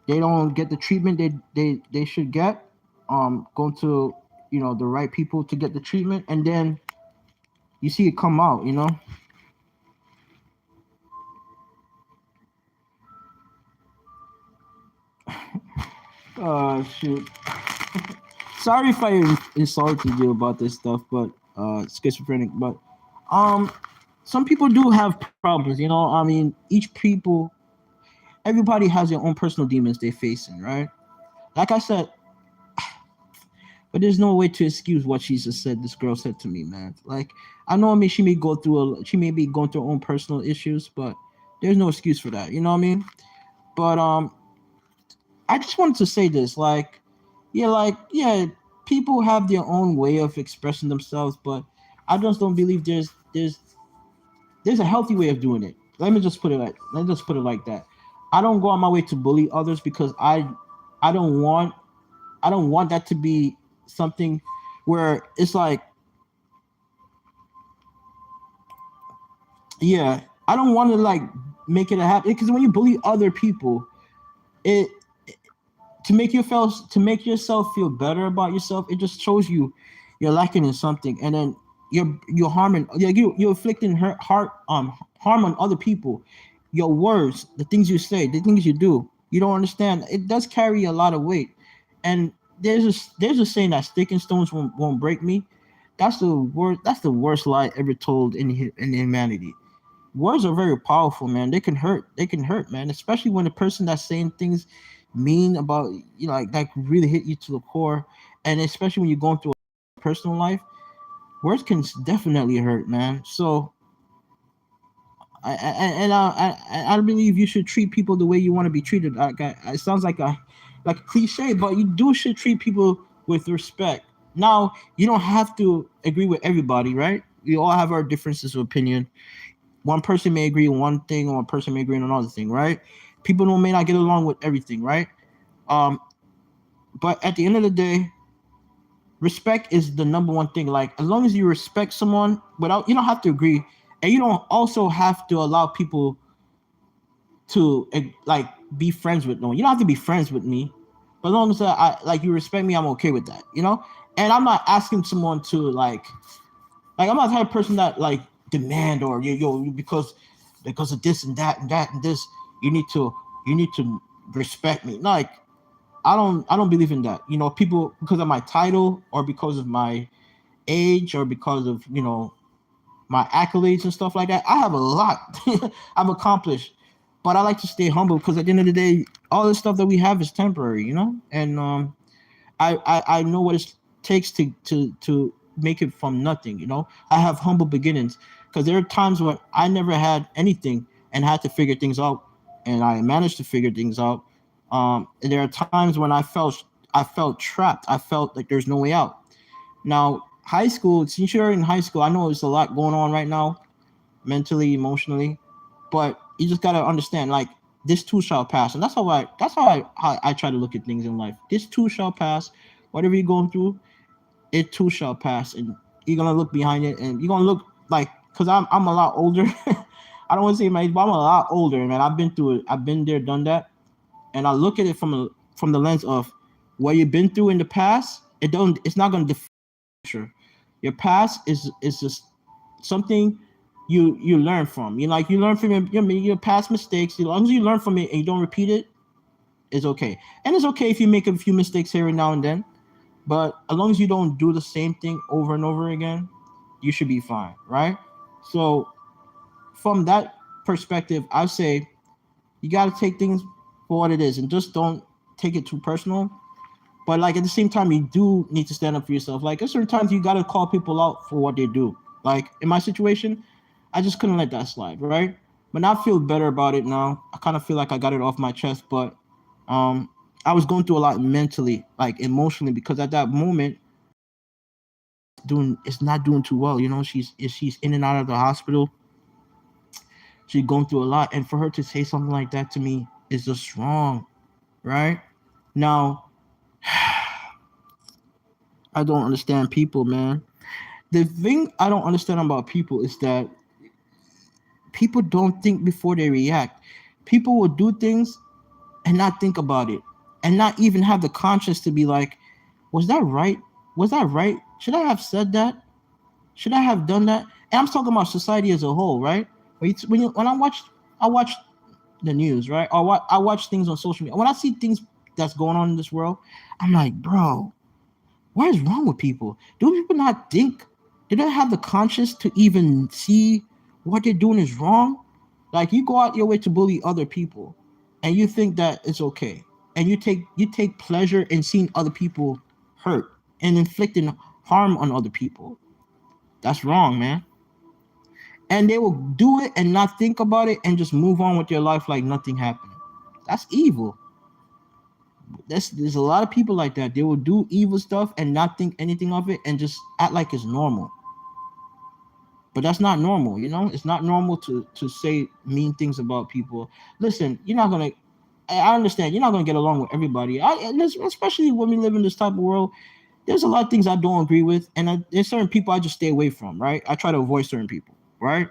they don't get the treatment they should get. Going to the right people to get the treatment, and then you see it come out. Oh shoot. Sorry if I insulted you about this stuff, but schizophrenic. But um, some people do have problems. I mean, everybody has their own personal demons they're facing, right? Like I said, but there's no way to excuse what she just said. This girl said to me, man. Like I know, I mean, she may be going through her own personal issues, but there's no excuse for that. You know what I mean? But I just wanted to say this, yeah, people have their own way of expressing themselves, but I just don't believe there's a healthy way of doing it. Let me just put it like that. I don't go on my way to bully others because I don't want I don't want that to be something where it's like, yeah, I don't want to like make it a habit because when you bully other people, it to make yourself feel better about yourself, it just shows you're lacking in something, and then you're harming, you're inflicting harm on other people. Your words, the things you say, the things you do, you don't understand. It does carry a lot of weight, and there's a saying that sticking stones won't break me. That's the worst lie ever told in humanity. Words are very powerful, man. They can hurt, man, especially when the person that's saying things mean about like really hit you to the core, and especially when you're going through a personal life. Words can definitely hurt, man. So I believe you should treat people the way you want to be treated. It sounds like a cliche, but you do should treat people with respect. Now you don't have to agree with everybody, right? We all have our differences of opinion. One person may agree on one thing, or one person may agree on another thing, right? People may not get along with everything, right? Um, but at the end of the day, respect is the number one thing. Like as long as you respect someone, without you don't have to agree, and you don't also have to allow people to like be friends with no one. You don't have to be friends with me, but as long as I like you respect me, I'm okay with that. And I'm not asking someone to like I'm not the type of person that like demand or because of this and that and that and this you need to respect me. Like I don't believe in that. People because of my title or because of my age or because of my accolades and stuff like that. I have a lot I've accomplished, but I like to stay humble because at the end of the day, all the stuff that we have is temporary, and I know what it takes to make it from nothing. I have humble beginnings because there are times when I never had anything and had to figure things out, and I managed to figure things out. And there are times when I felt trapped. I felt like there's no way out. Now, high school, since you're in high school, I know there's a lot going on right now, mentally, emotionally, but you just gotta understand, like this too shall pass, and that's how I try to look at things in life. This too shall pass. Whatever you're going through, it too shall pass, and you're gonna look behind it, and you're gonna look like because I'm a lot older. I don't want to say my age, but I'm a lot older, man. I've been through it. I've been there, done that, and I look at it from the lens of what you've been through in the past. It's not gonna define your future. Your past is just something you learn from. You learn from your past mistakes. As long as you learn from it and you don't repeat it, it's okay. And it's okay if you make a few mistakes here and now and then. But as long as you don't do the same thing over and over again, you should be fine, right? So from that perspective, I say you got to take things for what it is and just don't take it too personal. But like at the same time, you do need to stand up for yourself. Like at certain times, you got to call people out for what they do. Like in my situation, I just couldn't let that slide, right? But now I feel better about it now. I kind of feel like I got it off my chest, but um, I was going through a lot mentally, like emotionally, because at that moment, doing it's not doing too well. She's in and out of the hospital. She's going through a lot, and for her to say something like that to me is just wrong, right? Now, I don't understand people, man. The thing I don't understand about people is that people don't think before they react. People will do things and not think about it, and not even have the conscience to be like, was that right? Was that right? Should I have said that? Should I have done that? And I'm talking about society as a whole, right? When I watch the news, right? Or what I watch things on social media. When I see things that's going on in this world, I'm like, bro, what is wrong with people? Do people not think? Do they have the conscience to even see what they're doing is wrong? Like you go out your way to bully other people, and you think that it's okay, and you take pleasure in seeing other people hurt and inflicting harm on other people. That's wrong, man. And they will do it and not think about it and just move on with their life like nothing happened. That's evil. There's a lot of people like that. They will do evil stuff and not think anything of it and just act like it's normal. But that's not normal, you know? It's not normal to say mean things about people. Listen, you're not gonna I understand you're not gonna get along with everybody. Especially when we live in this type of world, there's a lot of things I don't agree with, and there's certain people I just stay away from, right? I try to avoid certain people, right?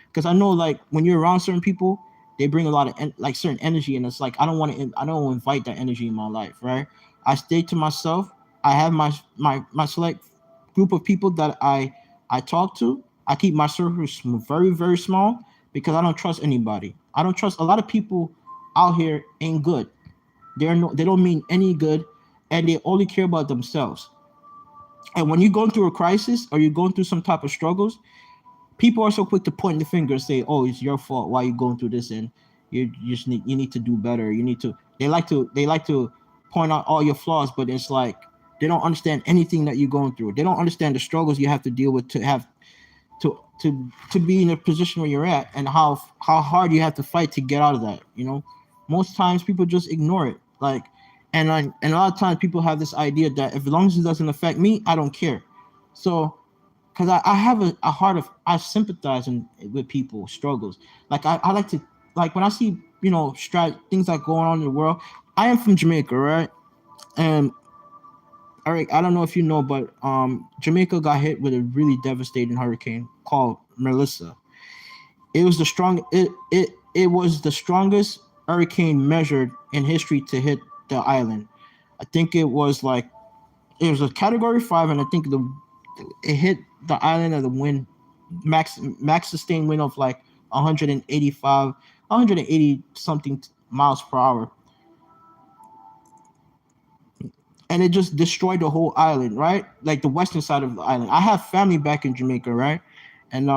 Because I know like when you're around certain people, they bring a lot of like certain energy, and it's like I don't invite that energy in my life, right? I stay to myself. I have my select group of people that I talk to. I keep my circle very very small because I don't trust anybody. I don't trust a lot of people out here ain't good. They don't mean any good, and they only care about themselves. And when you're going through a crisis or you're going through some type of struggles, people are so quick to point the finger and say, "Oh, it's your fault. Why are you going through this?" And you need to do better. You need to. They like to point out all your flaws, but it's like they don't understand anything that you're going through. They don't understand the struggles you have to deal with to be in a position where you're at, and how hard you have to fight to get out of that. Most times people just ignore it. And a lot of times people have this idea that if as long as it doesn't affect me, I don't care. So because I have a heart of I sympathize with people's struggles. Like I like to like when I see things like going on in the world. I am from Jamaica, right? And Eric, I don't know if you know, but Jamaica got hit with a really devastating hurricane called Melissa. It was the strongest hurricane measured in history to hit the island. I think it was a category 5, and I think it hit the island of the wind max sustained wind of like 185, 180 something miles per hour, and it just destroyed the whole island, right? Like the western side of the island. I have family back in Jamaica, right? And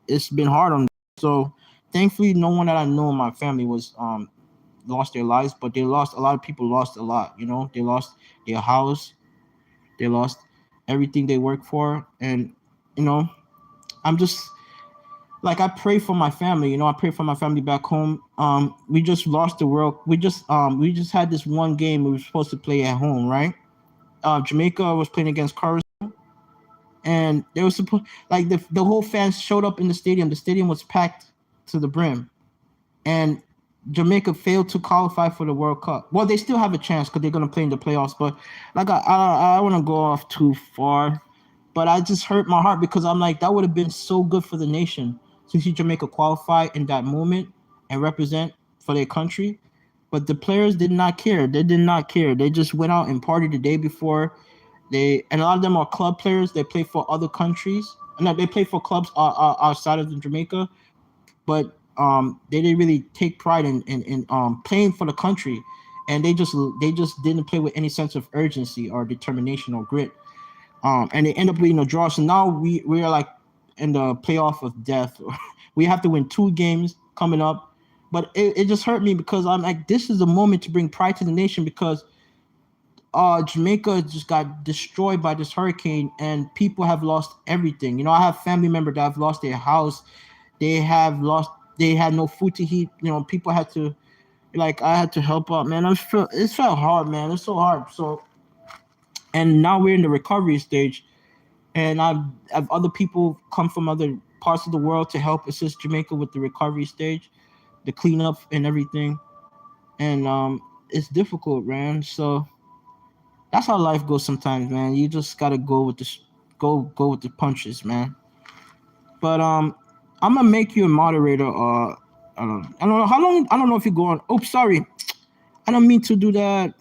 it's been hard on them. So thankfully, no one that I know in my family was lost their lives, but they lost a lot of people lost a lot. They lost their house, they lost everything they worked for, and you know, I'm just like I pray for my family. I pray for my family back home. We just lost the world. We just had this one game we were supposed to play at home, right? Jamaica was playing against Curacao, and there was supposed like the whole fans showed up in the stadium. The stadium was packed to the brim, and Jamaica failed to qualify for the World Cup. Well, they still have a chance because they're gonna play in the playoffs. But like I want to go off too far, but I just hurt my heart because I'm like that would have been so good for the nation to see Jamaica qualify in that moment and represent for their country. But the players did not care. They did not care. They just went out and partied the day before. And a lot of them are club players. They play for other countries. No, they play for clubs outside of Jamaica, but they didn't really take pride in playing for the country, and they just didn't play with any sense of urgency or determination or grit. And they end up winning a draw. So now we are like in the playoff of death. We have to win 2 games coming up, but it just hurt me because I'm like, this is the moment to bring pride to the nation because Jamaica just got destroyed by this hurricane, and people have lost everything. You know, I have family members that have lost their house. They have lost. They had no food to eat. You know, people had to, like, I had to help out, man. It felt hard, man. It's so hard. So, and now we're in the recovery stage, and I've other people come from other parts of the world to help assist Jamaica with the recovery stage, the cleanup and everything. And it's difficult, man. So that's how life goes sometimes, man. You just gotta go with go with the punches, man. But I'm gonna make you a moderator. I don't know how long. I don't know if you go on. Oh, sorry, I don't mean to do that.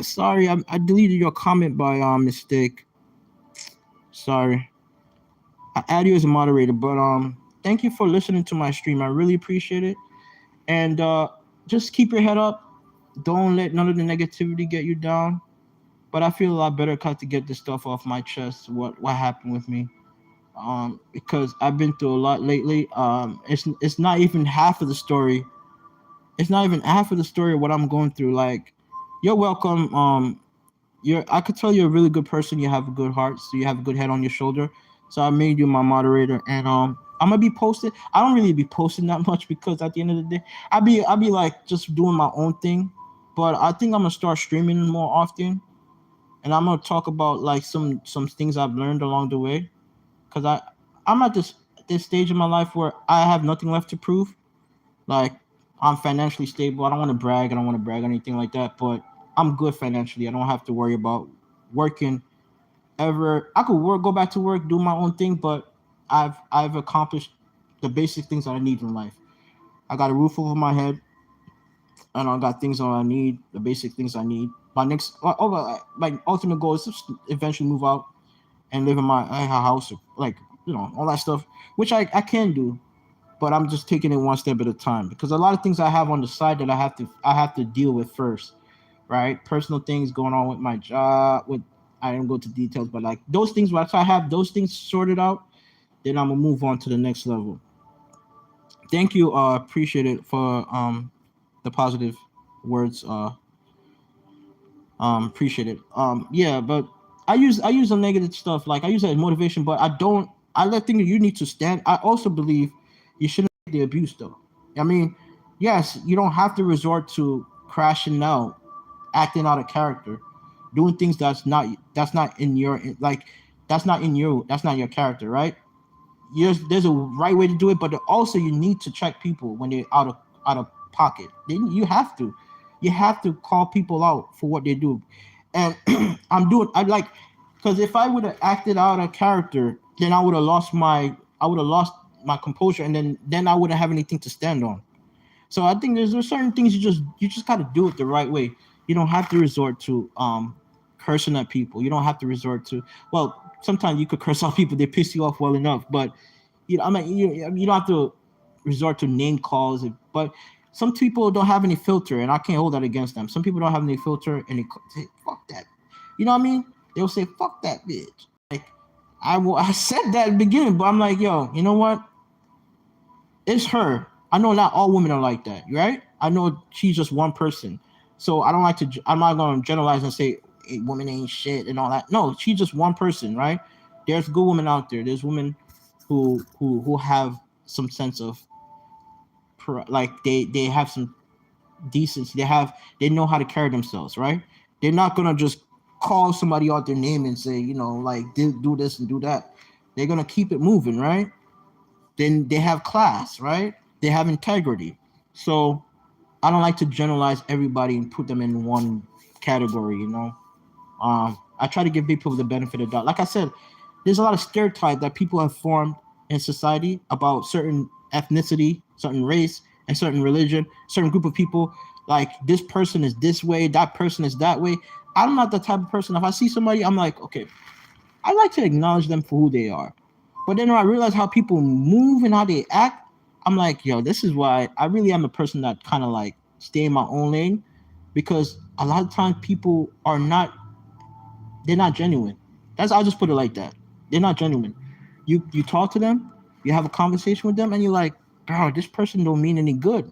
Sorry, I deleted your comment by mistake. Sorry. I add you as a moderator, but thank you for listening to my stream. I really appreciate it, and just keep your head up. Don't let none of the negativity get you down. But I feel a lot better to get this stuff off my chest. What happened with me? Because I've been through a lot lately. It's not even half of the story. It's not even half of the story of what I'm going through. Like, you're welcome. I could tell you're a really good person. You have a good heart, so you have a good head on your shoulder. So I made you my moderator, and I'm gonna be posted. I don't really be posting that much because at the end of the day, I'll be like just doing my own thing. But I think I'm gonna start streaming more often, and I'm gonna talk about like some things I've learned along the way. Cause I'm at this stage in my life where I have nothing left to prove. Like, I'm financially stable. I don't want to brag. I don't want to brag or anything like that. But I'm good financially. I don't have to worry about working ever. I could go back to work, do my own thing, but I've accomplished the basic things that I need in life. I got a roof over my head, and I got things that I need, the basic things I need. My ultimate goal is to eventually move out and live in my house, like, all that stuff, which I can do, but I'm just taking it one step at a time because a lot of things I have on the side that I have to deal with first, right? Personal things going on with my job. I don't go to details, but like those things. Once I have those things sorted out, then I'm gonna move on to the next level. Thank you. Appreciate it for the positive words. Appreciate it. Yeah, but I use the negative stuff, like I use that as motivation, but I let things you need to stand. I also believe you shouldn't take the abuse though. I mean, yes, you don't have to resort to crashing out, acting out of character, doing things that's not in your, like, that's not in you, that's not your character, right? There's a right way to do it, but also you need to check people when they're out of pocket. Then you have to call people out for what they do. And I like, because if I would have acted out of character, then I would have lost my composure, and then I wouldn't have anything to stand on. So I think there's certain things you just got to do it the right way. You don't have to resort to cursing at people. You don't have to resort to, well, sometimes you could curse off people, they piss you off well enough, but you don't have to resort to name calls. But some people don't have any filter, and I can't hold that against them. Some people don't have any filter, and they say, "Fuck that," you know what I mean? They'll say, "Fuck that bitch." Like, I said that at the beginning, but I'm like, yo, you know what? It's her. I know not all women are like that, right? I know she's just one person, so I don't like to. I'm not going to generalize and say hey, women ain't shit and all that. No, she's just one person, right? There's good women out there. There's women who have some sense of like they have some decency. They know how to carry themselves, right? They're not gonna just call somebody out their name and say, like do this and do that. They're gonna keep it moving, right? Then they have class, right? They have integrity. So I don't like to generalize everybody and put them in one category, I try to give people the benefit of the doubt. Like I said, there's a lot of stereotypes that people have formed in society about certain ethnicity, certain race, and certain religion, certain group of people. Like, this person is this way, that person is that way. I'm not the type of person. If I see somebody, I'm like, okay, I like to acknowledge them for who they are. But then when I realize how people move and how they act, I'm like, yo, this is why I really am a person that kind of like stay in my own lane, because a lot of times people are not, they're not genuine. I'll just put it like that. They're not genuine. You talk to them, you have a conversation with them, and you're like, bro, this person don't mean any good.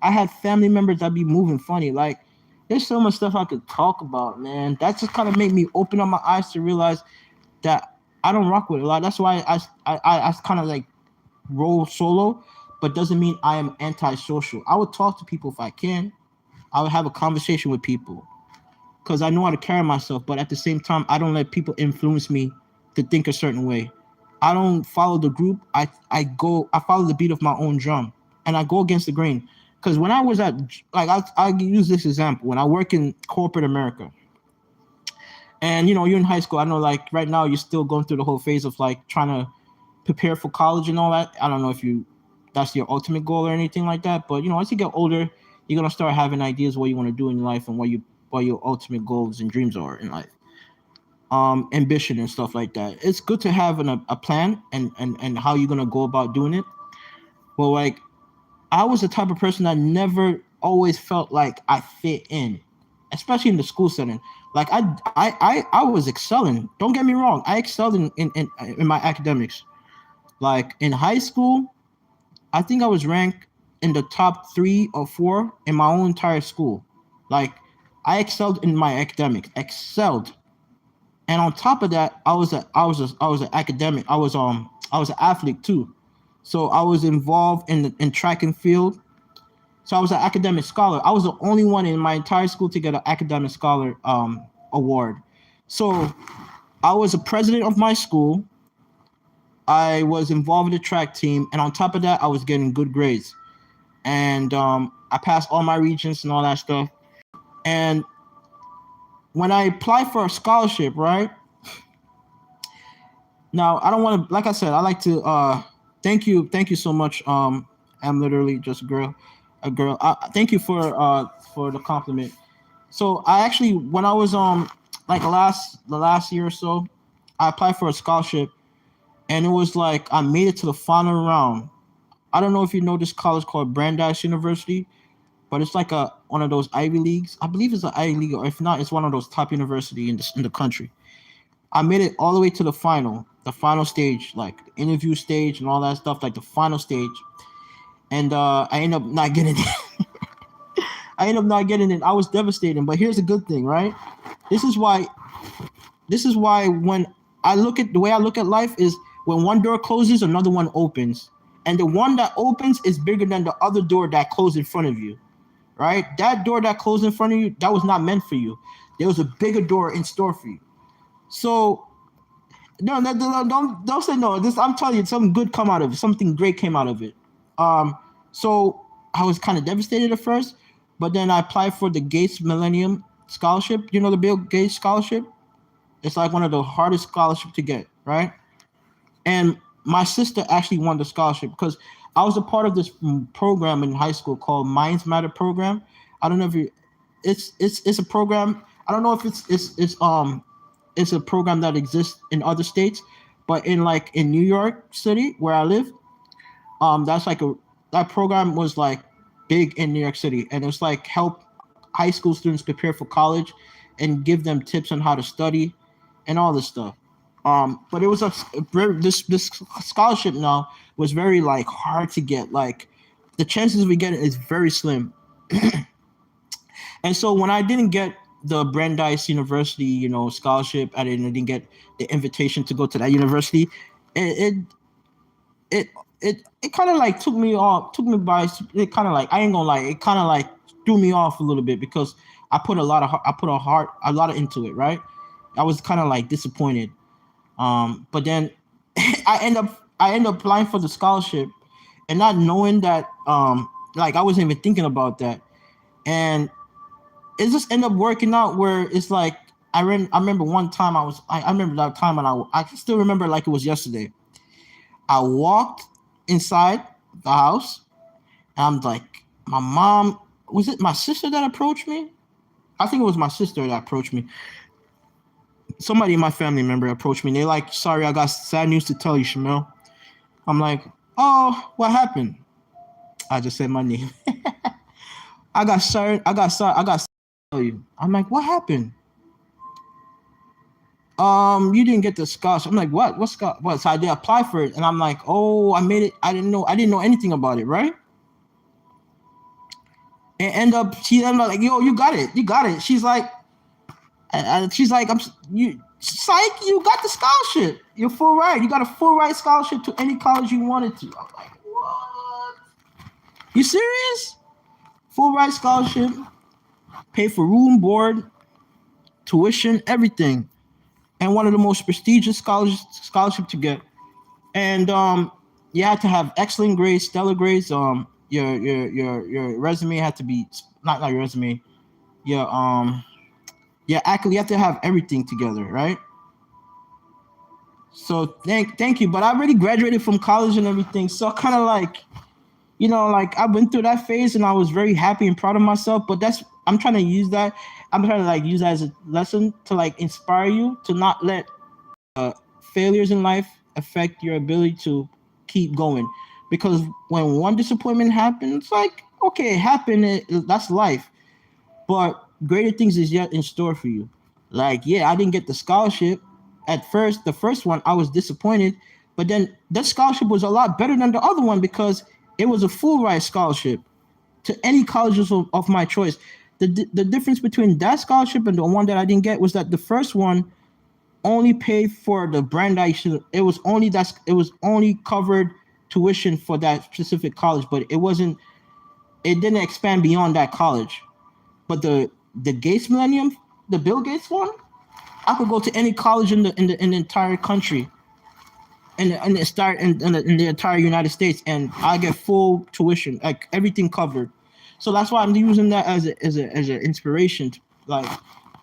I had family members that be moving funny. Like, there's so much stuff I could talk about, man. That just kind of made me open up my eyes to realize that I don't rock with a lot. That's why I kind of like roll solo, but doesn't mean I am antisocial. I would talk to people if I can. I would have a conversation with people because I know how to carry myself. But at the same time, I don't let people influence me to think a certain way. I don't follow the group. I follow the beat of my own drum, and I go against the grain. Because when I was at, like, I use this example. When I work in corporate America, and you're in high school. I know, like, right now you're still going through the whole phase of like trying to prepare for college and all that. I don't know if that's your ultimate goal or anything like that. But as you get older, you're gonna start having ideas what you want to do in your life and what your ultimate goals and dreams are in life. Ambition and stuff like that. It's good to have a plan and how you're gonna go about doing it. But like, I was the type of person that never always felt like I fit in, especially in the school setting. Like I was excelling. Don't get me wrong. I excelled in my academics. Like in high school, I think I was ranked in the top 3 or 4 in my own entire school. Like, I excelled in my academics, excelled. And on top of that, I was an academic. I was an athlete too. So I was involved in track and field. So I was an academic scholar. I was the only one in my entire school to get an academic scholar award. So I was a president of my school. I was involved in the track team, and on top of that, I was getting good grades. And I passed all my regions and all that stuff. And when I applied for a scholarship, right? Now I don't want to, like I said, I like to thank you so much. I'm literally just a girl. Thank you for the compliment. So I actually, when I was like the last year or so, I applied for a scholarship, and it was like I made it to the final round. I don't know if you know this college called Brandeis University, but it's like one of those Ivy Leagues. I believe it's an Ivy League, or if not, it's one of those top university in the country. I made it all the way to the final stage, like the interview stage and all that stuff, like the final stage. And I ended up not getting it. I ended up not getting it. I was devastated. But here's the good thing, right? This is why when the way I look at life is when one door closes, another one opens. And the one that opens is bigger than the other door that closed in front of you. Right? That door that closed in front of you, that was not meant for you. There was a bigger door in store for you. So no, don't say no. This, I'm telling you, something good come out of it. Something great came out of it. So I was kind of devastated at first, but then I applied for the Gates Millennium Scholarship. You know the Bill Gates Scholarship? It's like one of the hardest scholarships to get, right? And my sister actually won the scholarship because I was a part of this program in high school called Minds Matter program. I don't know if it's a program. I don't know if it's a program that exists in other states, but in New York City where I live, that's like that program was like big in New York City, and it's like help high school students prepare for college and give them tips on how to study and all this stuff. But it was this scholarship now was very like hard to get. Like the chances of we get it is very slim. And so when I didn't get the Brandeis University, scholarship, I didn't get the invitation to go to that university. It it it kind of like took me by. It kind of like, I ain't gonna lie, it kind of like threw me off a little bit because I put a lot into it, right? I was kind of like disappointed. But then I end up applying for the scholarship and not knowing that like I wasn't even thinking about that. And it just ended up working out where it's like I remember one time I remember that time, and I still remember like it was yesterday. I walked inside the house, and I'm like, my mom, was it my sister that approached me? I think it was my sister that approached me. somebody in my family member approached me. They're like, "Sorry, I got sad news to tell you, Shamil." I'm like, "Oh, what happened?" I just said my name. I got sorry. I got to tell you. I'm like, "What happened?" You didn't get the scholarship. I'm like, what? What scholarship? What? So I did apply for it, and I'm like, oh, I made it. I didn't know anything about it, right? And she ended up like, yo, you got it. She's like, you psych, you got the scholarship. You're full ride. You got a full ride scholarship to any college you wanted to. I'm like, what? You serious? Full ride scholarship, pay for room, board, tuition, everything, and one of the most prestigious scholarship to get. And you had to have excellent grades, stellar grades. Your resume had to be not your resume. Your actually you have to have everything together, right? So thank you. But I already graduated from college and everything, so kind of like, like I went through that phase and I was very happy and proud of myself. But I'm trying to use that. I'm trying to like use that as a lesson to like inspire you to not let failures in life affect your ability to keep going. Because when one disappointment happens, like, okay, it happened, that's life. But greater things is yet in store for you. Like, yeah, I didn't get the scholarship at first. The first one, I was disappointed, but then that scholarship was a lot better than the other one because it was a full ride scholarship to any colleges of my choice. The difference between that scholarship and the one that I didn't get was that the first one only paid for the Brandeis. It was only covered tuition for that specific college, but it didn't expand beyond that college. But the Gates Millennium, the Bill Gates one, I could go to any college in the entire country, in the entire United States, and I get full tuition, like everything covered. So that's why I'm using that as an inspiration, to,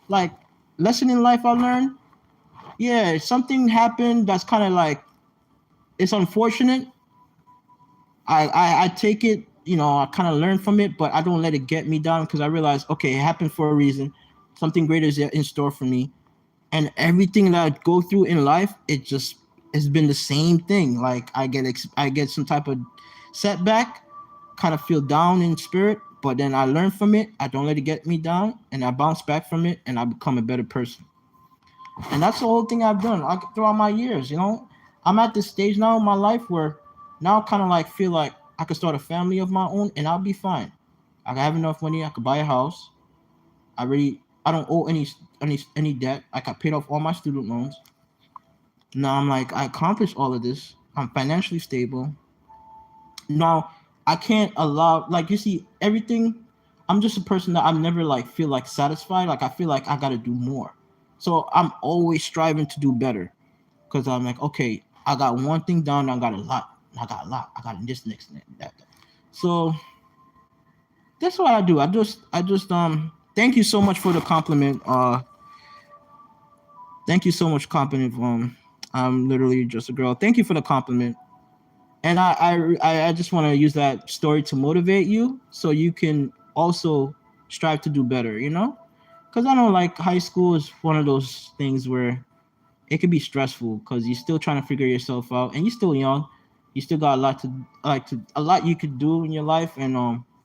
like lesson in life I learned. Yeah, something happened that's kind of like, it's unfortunate. I take it, I kind of learn from it, but I don't let it get me down because I realize, okay, it happened for a reason. Something greater is in store for me. And everything that I go through in life, it's been the same thing. Like I get some type of setback, kind of feel down in spirit, but then I learn from it. I don't let it get me down, and I bounce back from it, and I become a better person. And that's the whole thing I've done throughout my years. I'm at this stage now in my life where now I kind of like feel like I could start a family of my own, and I'll be fine. I have enough money. I could buy a house. I don't owe any debt. Like I paid off all my student loans. Now I'm like, I accomplished all of this. I'm financially stable. Now I can't allow, like, you see, everything. I'm just a person that I never like feel like satisfied. Like I feel like I gotta do more. So I'm always striving to do better. Because I'm like, okay, I got one thing done, I got a lot. I got this next that. So that's what I do. I just thank you so much for the compliment. Thank you so much, compliment. I'm literally just a girl. Thank you for the compliment. And I just want to use that story to motivate you so you can also strive to do better, Because I know like high school is one of those things where it can be stressful because you're still trying to figure yourself out and you're still young. You still got a lot you could do in your life. And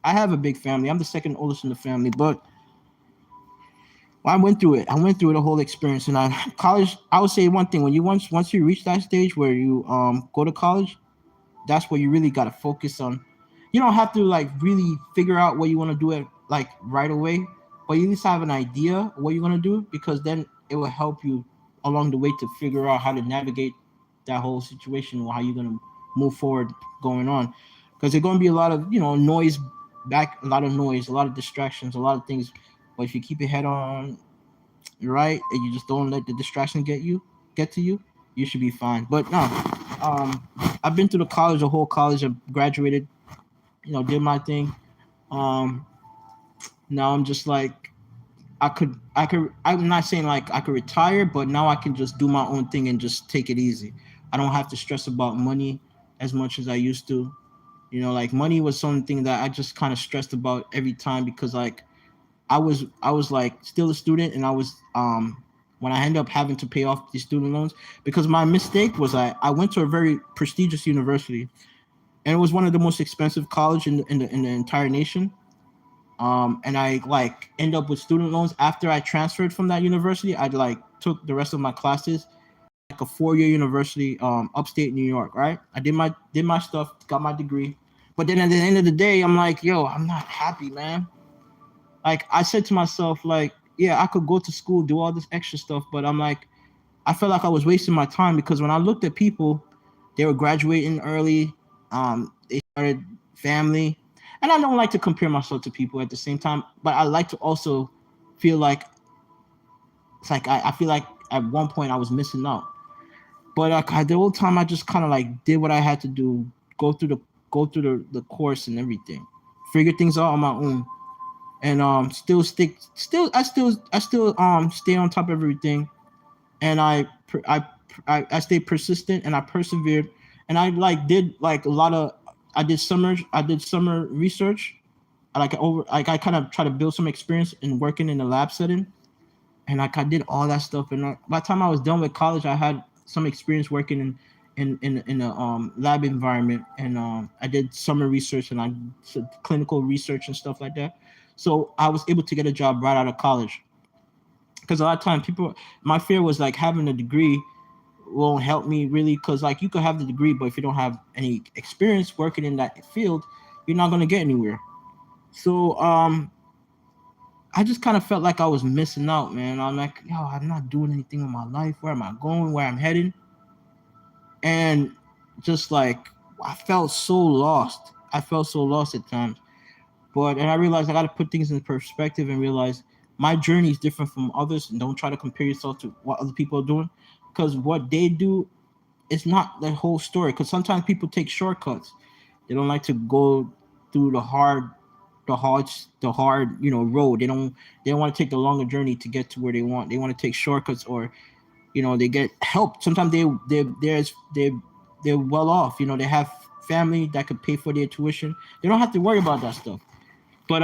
I have a big family. I'm the second oldest in the family, but I went through it. I went through the whole experience. And college, I would say one thing: when you once you reach that stage where you go to college, that's where you really got to focus on. You don't have to like really figure out what you want to do it like right away, but you at least have an idea of what you're gonna do because then it will help you along the way to figure out how to navigate that whole situation or how you're gonna move forward going on. Because there's gonna be a lot of noise a lot of noise, a lot of distractions, a lot of things. But if you keep your head on right and you just don't let the distraction get to you, you should be fine. But no, I've been through the whole college. I graduated, did my thing. Now I'm just like I'm not saying like I could retire, but now I can just do my own thing and just take it easy. I don't have to stress about money as much as I used to. Like money was something that I just kind of stressed about every time because like I was like still a student and I was when I ended up having to pay off these student loans, because my mistake was I went to a very prestigious university, and it was one of the most expensive college in the entire nation. And I like end up with student loans after I transferred from that university. I like took the rest of my classes like a 4 year university, upstate New York. Right, I did my stuff, got my degree, but then at the end of the day, I'm like, yo, I'm not happy, man. Like I said to myself, like, yeah, I could go to school, do all this extra stuff, but I'm like, I felt like I was wasting my time because when I looked at people, they were graduating early, they started family, and I don't like to compare myself to people at the same time, but I like to also feel like it's like I feel like at one point I was missing out. But the whole time I just kind of like did what I had to do, go through the go through the course and everything, figure things out on my own, and still stay on top of everything, and I stayed persistent and I persevered, and I like did like a lot of I did summer research. I kind of try to build some experience in working in a lab setting, and like I did all that stuff. And by the time I was done with college, I had some experience working in a lab environment, and I did summer research and I did clinical research and stuff like that. So I was able to get a job right out of college, because a lot of times people, my fear was like having a degree won't help me really, because like you could have the degree, but if you don't have any experience working in that field, you're not gonna get anywhere. So I just kind of felt like I was missing out, man. I'm like, yo, I'm not doing anything with my life. Where am I going? Where I'm heading? And just like I felt so lost. I felt so lost at times. And I realized I got to put things in perspective and realize my journey is different from others, and don't try to compare yourself to what other people are doing, because what they do is not the whole story. Because sometimes people take shortcuts. They don't like to go through the hard road. They don't want to take the longer journey to get to where they want. They want to take shortcuts, or they get help. Sometimes they're well off. They have family that could pay for their tuition. They don't have to worry about that stuff. But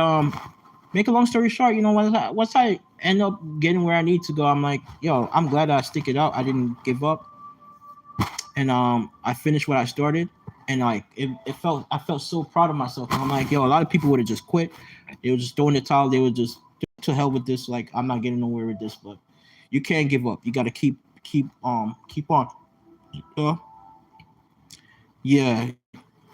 make a long story short, once I end up getting where I need to go, I'm like, yo, I'm glad I stick it out. I didn't give up, and I finished what I started, and like I felt so proud of myself. And I'm like, yo, a lot of people would have just quit. They were just throwing the towel. They would just to hell with this. Like, I'm not getting nowhere with this. But you can't give up. You got to keep on. Uh, yeah,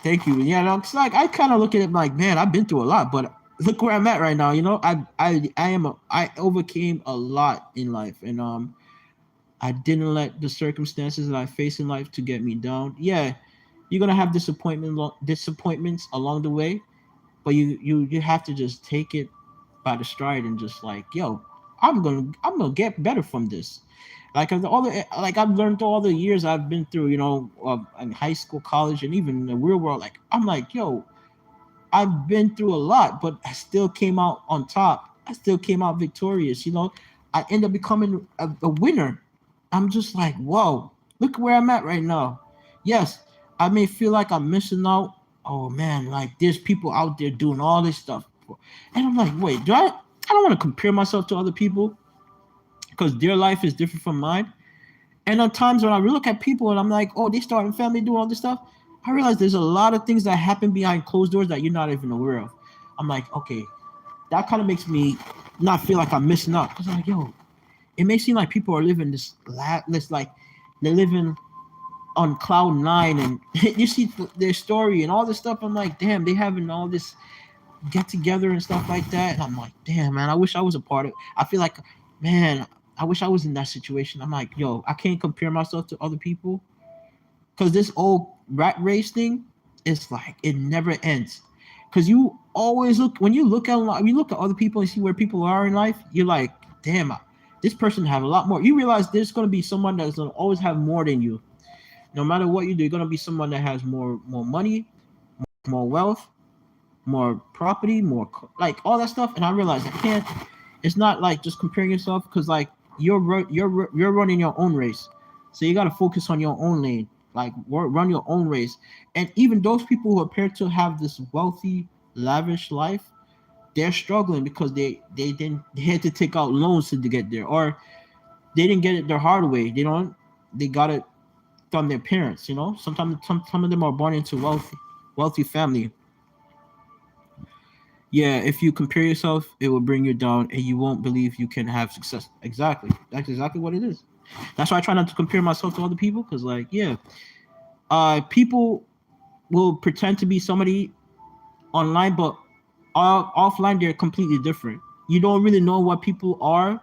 thank you. Yeah, no, it's like I kind of look at it like, man, I've been through a lot, but look where I'm at right now. I overcame a lot in life, and I didn't let the circumstances that I face in life to get me down. Yeah, you're gonna have disappointments along the way, but you have to just take it by the stride and just like, yo, I'm gonna get better from this. Like I've learned through all the years I've been through, in high school, college, and even in the real world. Like I'm like, yo, I've been through a lot, but I still came out on top. I still came out victorious. I end up becoming a winner. I'm just like, whoa, look where I'm at right now. Yes, I may feel like I'm missing out. Oh man, like there's people out there doing all this stuff, and I'm like, wait, do I? I don't want to compare myself to other people because their life is different from mine. And at times when I look at people and I'm like, oh, they starting family, doing all this stuff, I realize there's a lot of things that happen behind closed doors that you're not even aware of. I'm like, okay, that kind of makes me not feel like I'm missing out. Because I'm like, yo, it may seem like people are living this like they're living on cloud nine, and you see their story and all this stuff. I'm like, damn, they having all this get together and stuff like that. And I'm like, damn, man, I wish I was a part of it. I feel like, man, I wish I was in that situation. I'm like, yo, I can't compare myself to other people because this old rat race thing is like it never ends. Because you always look when you look at other people and see where people are in life, you're like, damn, this person have a lot more. You realize there's gonna be someone that's gonna always have more than you. No matter what you do, you're gonna be someone that has more money, more wealth, more property, like all that stuff. And I realized I can't. It's not like just comparing yourself because like you're running your own race, so you got to focus on your own lane, like run your own race. And even those people who appear to have this wealthy, lavish life, they're struggling because they had to take out loans to get there, or they didn't get it the hard way. They got it from their parents. Sometimes some of them are born into wealthy family. Yeah, if you compare yourself, it will bring you down, and you won't believe you can have success. Exactly, that's exactly what it is. That's why I try not to compare myself to other people, because like, yeah, people will pretend to be somebody online, but offline they're completely different. You don't really know what people are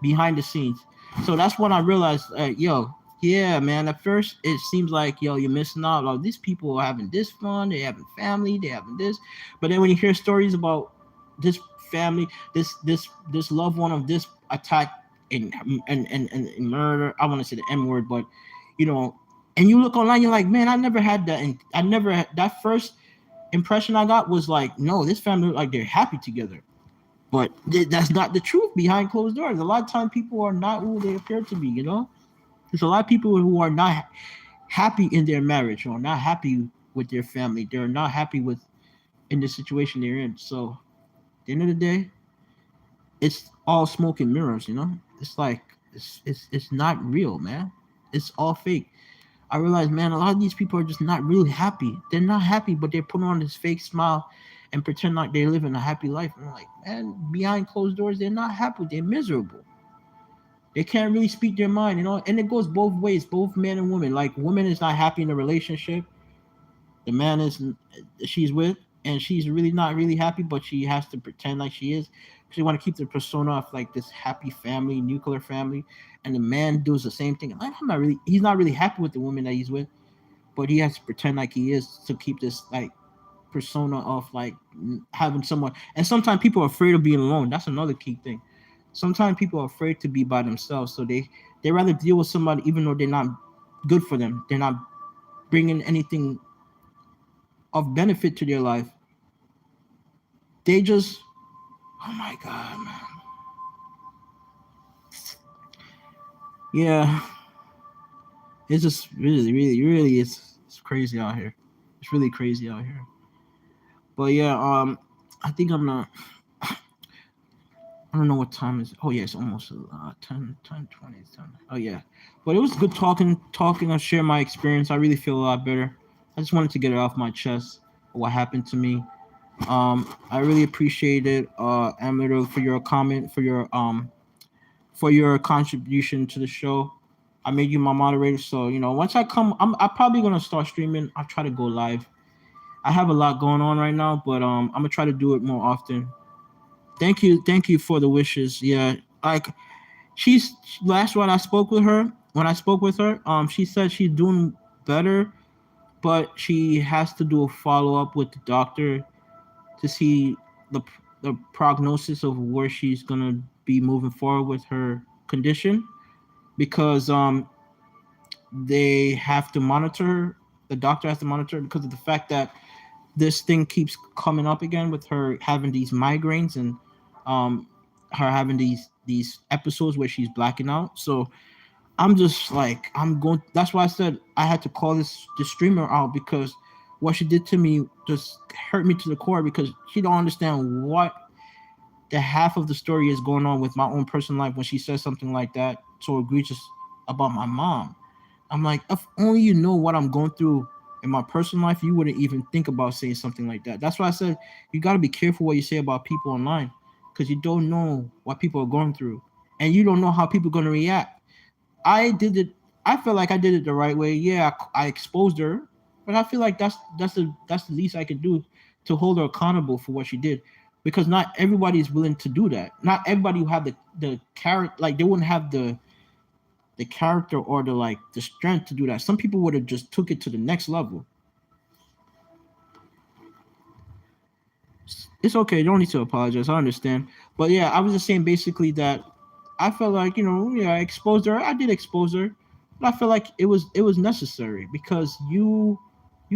behind the scenes. So that's when I realized, yo, yeah, man. At first, it seems like, yo, you're missing out. Like, these people are having this fun, they having family, they having this. But then when you hear stories about this family, this loved one of this attack and murder, I want to say the M word, but you know, and you look online, you're like, man, I never had that, and I never had that. First impression I got was like, no, this family look like they're happy together. But that's not the truth behind closed doors. A lot of time people are not who they appear to be, There's a lot of people who are not happy in their marriage or not happy with their family. They're not happy with in the situation they're in. So at the end of the day, it's all smoke and mirrors. It's like it's not real, man. It's all fake. I realize, man, a lot of these people are just not really happy. They're not happy, but they're putting on this fake smile and pretend like they're living a happy life. And I'm like, man, behind closed doors, they're not happy. They're miserable. They can't really speak their mind. And it goes both ways, both men and women. Like, woman is not happy in a relationship. The man is she's with, and she's really not really happy, but she has to pretend like she is. She want to keep the persona of like this happy family, nuclear family, and the man does the same thing. He's not really happy with the woman that he's with, but he has to pretend like he is to keep this like persona of like having someone. And sometimes people are afraid of being alone. That's another key thing. Sometimes people are afraid to be by themselves, so they rather deal with somebody even though they're not good for them. They're not bringing anything of benefit to their life. They just, oh my god, man. Yeah, it's just really, really, really, it's crazy out here. It's really crazy out here. But yeah, I think I'm not. I don't know what time is. Oh yeah, it's almost 10, 20. 10. Oh yeah, but it was good talking. I share my experience. I really feel a lot better. I just wanted to get it off my chest. What happened to me. I really appreciate it, Amarillo, for your comment, for your contribution to the show. I made you my moderator, so once I come, I'm probably gonna start streaming. I'll try to go live. I have a lot going on right now, but I'm gonna try to do it more often. Thank you for the wishes. Yeah, like she's last when I spoke with her, she said she's doing better, but she has to do a follow up with the doctor to see the the prognosis of where she's gonna be moving forward with her condition, because they have to monitor her. The doctor has to monitor her because of the fact that this thing keeps coming up again with her having these migraines and um her having these episodes where she's blacking out. So I'm just like, I'm going. That's why I said I had to call this streamer out, because what she did to me just hurt me to the core, because she don't understand what the half of the story is going on with my own personal life when she says something like that so egregious about my mom. I'm like, if only you know what I'm going through in my personal life, you wouldn't even think about saying something like that. That's why I said you got to be careful what you say about people online, because you don't know what people are going through, and you don't know how people are going to react. I did it. I feel like I did it the right way. Yeah, I exposed her, but I feel like that's the least I can do to hold her accountable for what she did, because not everybody is willing to do that. Not everybody who have the character, like they wouldn't have the character or the strength to do that. Some people would have just took it to the next level. It's okay. You don't need to apologize. I understand. But yeah, I was just saying basically that I felt like, yeah, I exposed her. I did expose her, but I feel like it was necessary, because you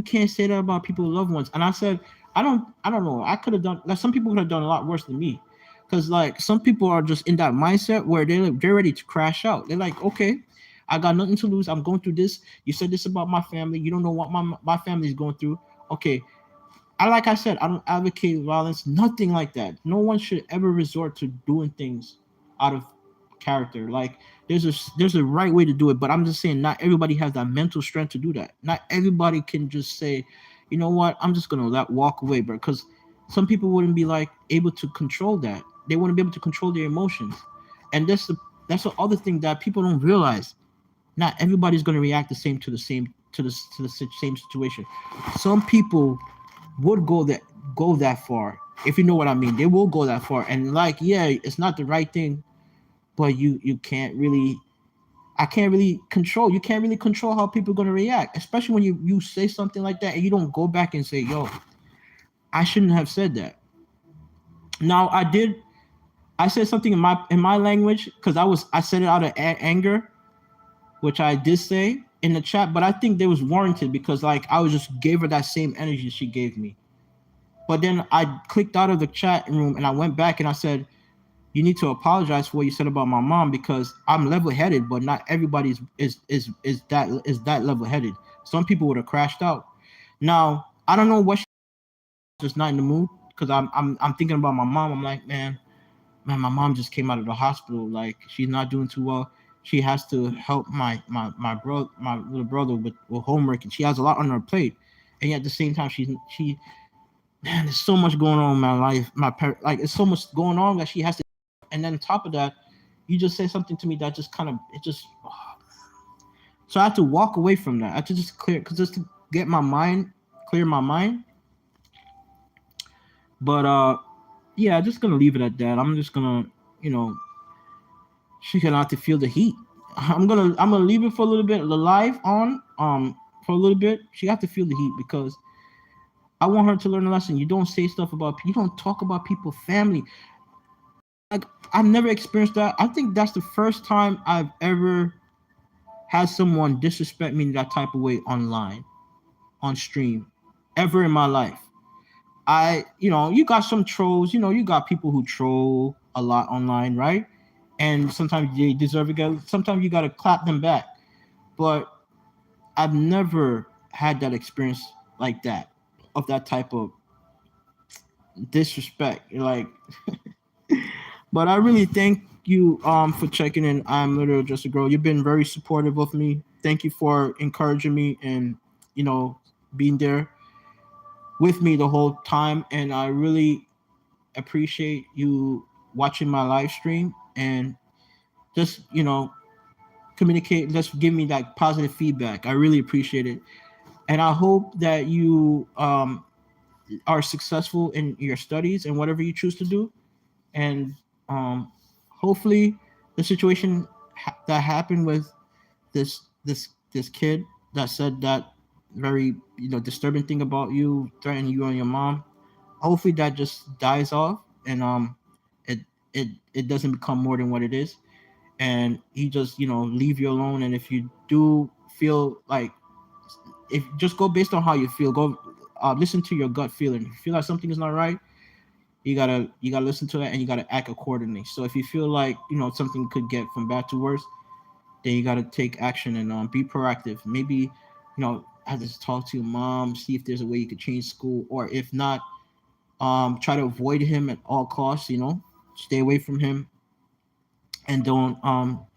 can't say that about people's loved ones. And I said, I don't know. I could have done like some people could have done a lot worse than me, because like some people are just in that mindset where they're ready to crash out. They're like, okay, I got nothing to lose. I'm going through this. You said this about my family. You don't know what my family is going through. Okay, like I said, I don't advocate violence, nothing like that. No one should ever resort to doing things out of character. Like there's a right way to do it, but I'm just saying not everybody has that mental strength to do that. Not everybody can just say, you know what, I'm just gonna walk away, bro. Because some people wouldn't be like able to control that. They wouldn't be able to control their emotions, and that's the other thing that people don't realize. Not everybody's gonna react the same to the same situation. Some people would go that far, if you know what I mean. They will go that far, and like, yeah, it's not the right thing, but you can't really. I can't really control. You can't really control how people are gonna react, especially when you say something like that and you don't go back and say, "Yo, I shouldn't have said that." Now I did. I said something in my language because I said it out of anger, which I did say in the chat, but I think it was warranted because like I was just gave her that same energy she gave me. But then I clicked out of the chat room and I went back and I said, "You need to apologize for what you said about my mom because I'm level-headed, but not everybody is that level-headed. Some people would have crashed out." Now I don't know what just not in the mood because I'm thinking about my mom. I'm like, man, my mom just came out of the hospital. Like she's not doing too well. She has to help my little brother with homework, and she has a lot on her plate. And yet at the same time, she man, there's so much going on in my life. Like it's so much going on that she has to. And then on top of that, you just say something to me that just kind of it just. So I had to walk away from that. I had to just just to get my mind clear my mind. But yeah, I'm just gonna leave it at that. I'm just gonna, you know, she's gonna have to feel the heat. I'm gonna leave it for a little bit, the live on, for a little bit. She got to feel the heat because I want her to learn a lesson. You don't say stuff about, you don't talk about people's family. Like I've never experienced that. I think that's the first time I've ever had someone disrespect me in that type of way online, on stream, ever in my life. You got some trolls, you got people who troll a lot online, right? And sometimes they deserve it. Sometimes you got to clap them back. But I've never had that experience like that, of that type of disrespect. Like, but I really thank you for checking in. I'm literally just a girl. You've been very supportive of me. Thank you for encouraging me and being there with me the whole time. And I really appreciate you watching my live stream and just communicate, just give me that positive feedback. I really appreciate it, and I hope that you are successful in your studies and whatever you choose to do. And hopefully the situation that happened with this kid that said that very disturbing thing about you, threatening you and your mom, hopefully that just dies off, and it it doesn't become more than what it is, and he just leave you alone. And if you do feel like, if just go based on how you feel, go listen to your gut feeling. If you feel like something is not right, you gotta listen to that, and you gotta act accordingly. So if you feel like something could get from bad to worse, then you gotta take action and be proactive. Maybe have to talk to your mom, see if there's a way you could change school, or if not, try to avoid him at all costs. Stay away from him, and don't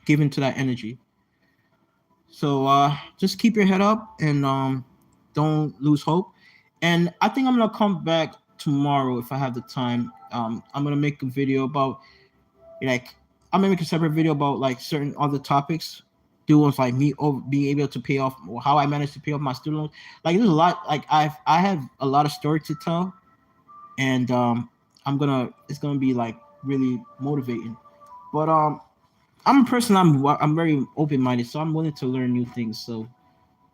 give into that energy. So just keep your head up, and don't lose hope. And I think I'm gonna come back tomorrow if I have the time. I'm gonna make a video about, like, I'm gonna make a separate video about like certain other topics. Do with like me being able to pay off, or how I managed to pay off my student loans. Like there's a lot. Like I have a lot of story to tell, and it's gonna be like really motivating. But I'm a person. I'm very open minded, so I'm willing to learn new things. So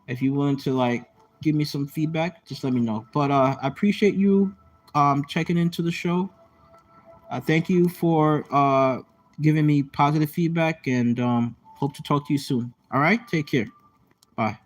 if you're willing to like give me some feedback, just let me know. But I appreciate you checking into the show. Thank you for giving me positive feedback, and hope to talk to you soon. All right, take care. Bye.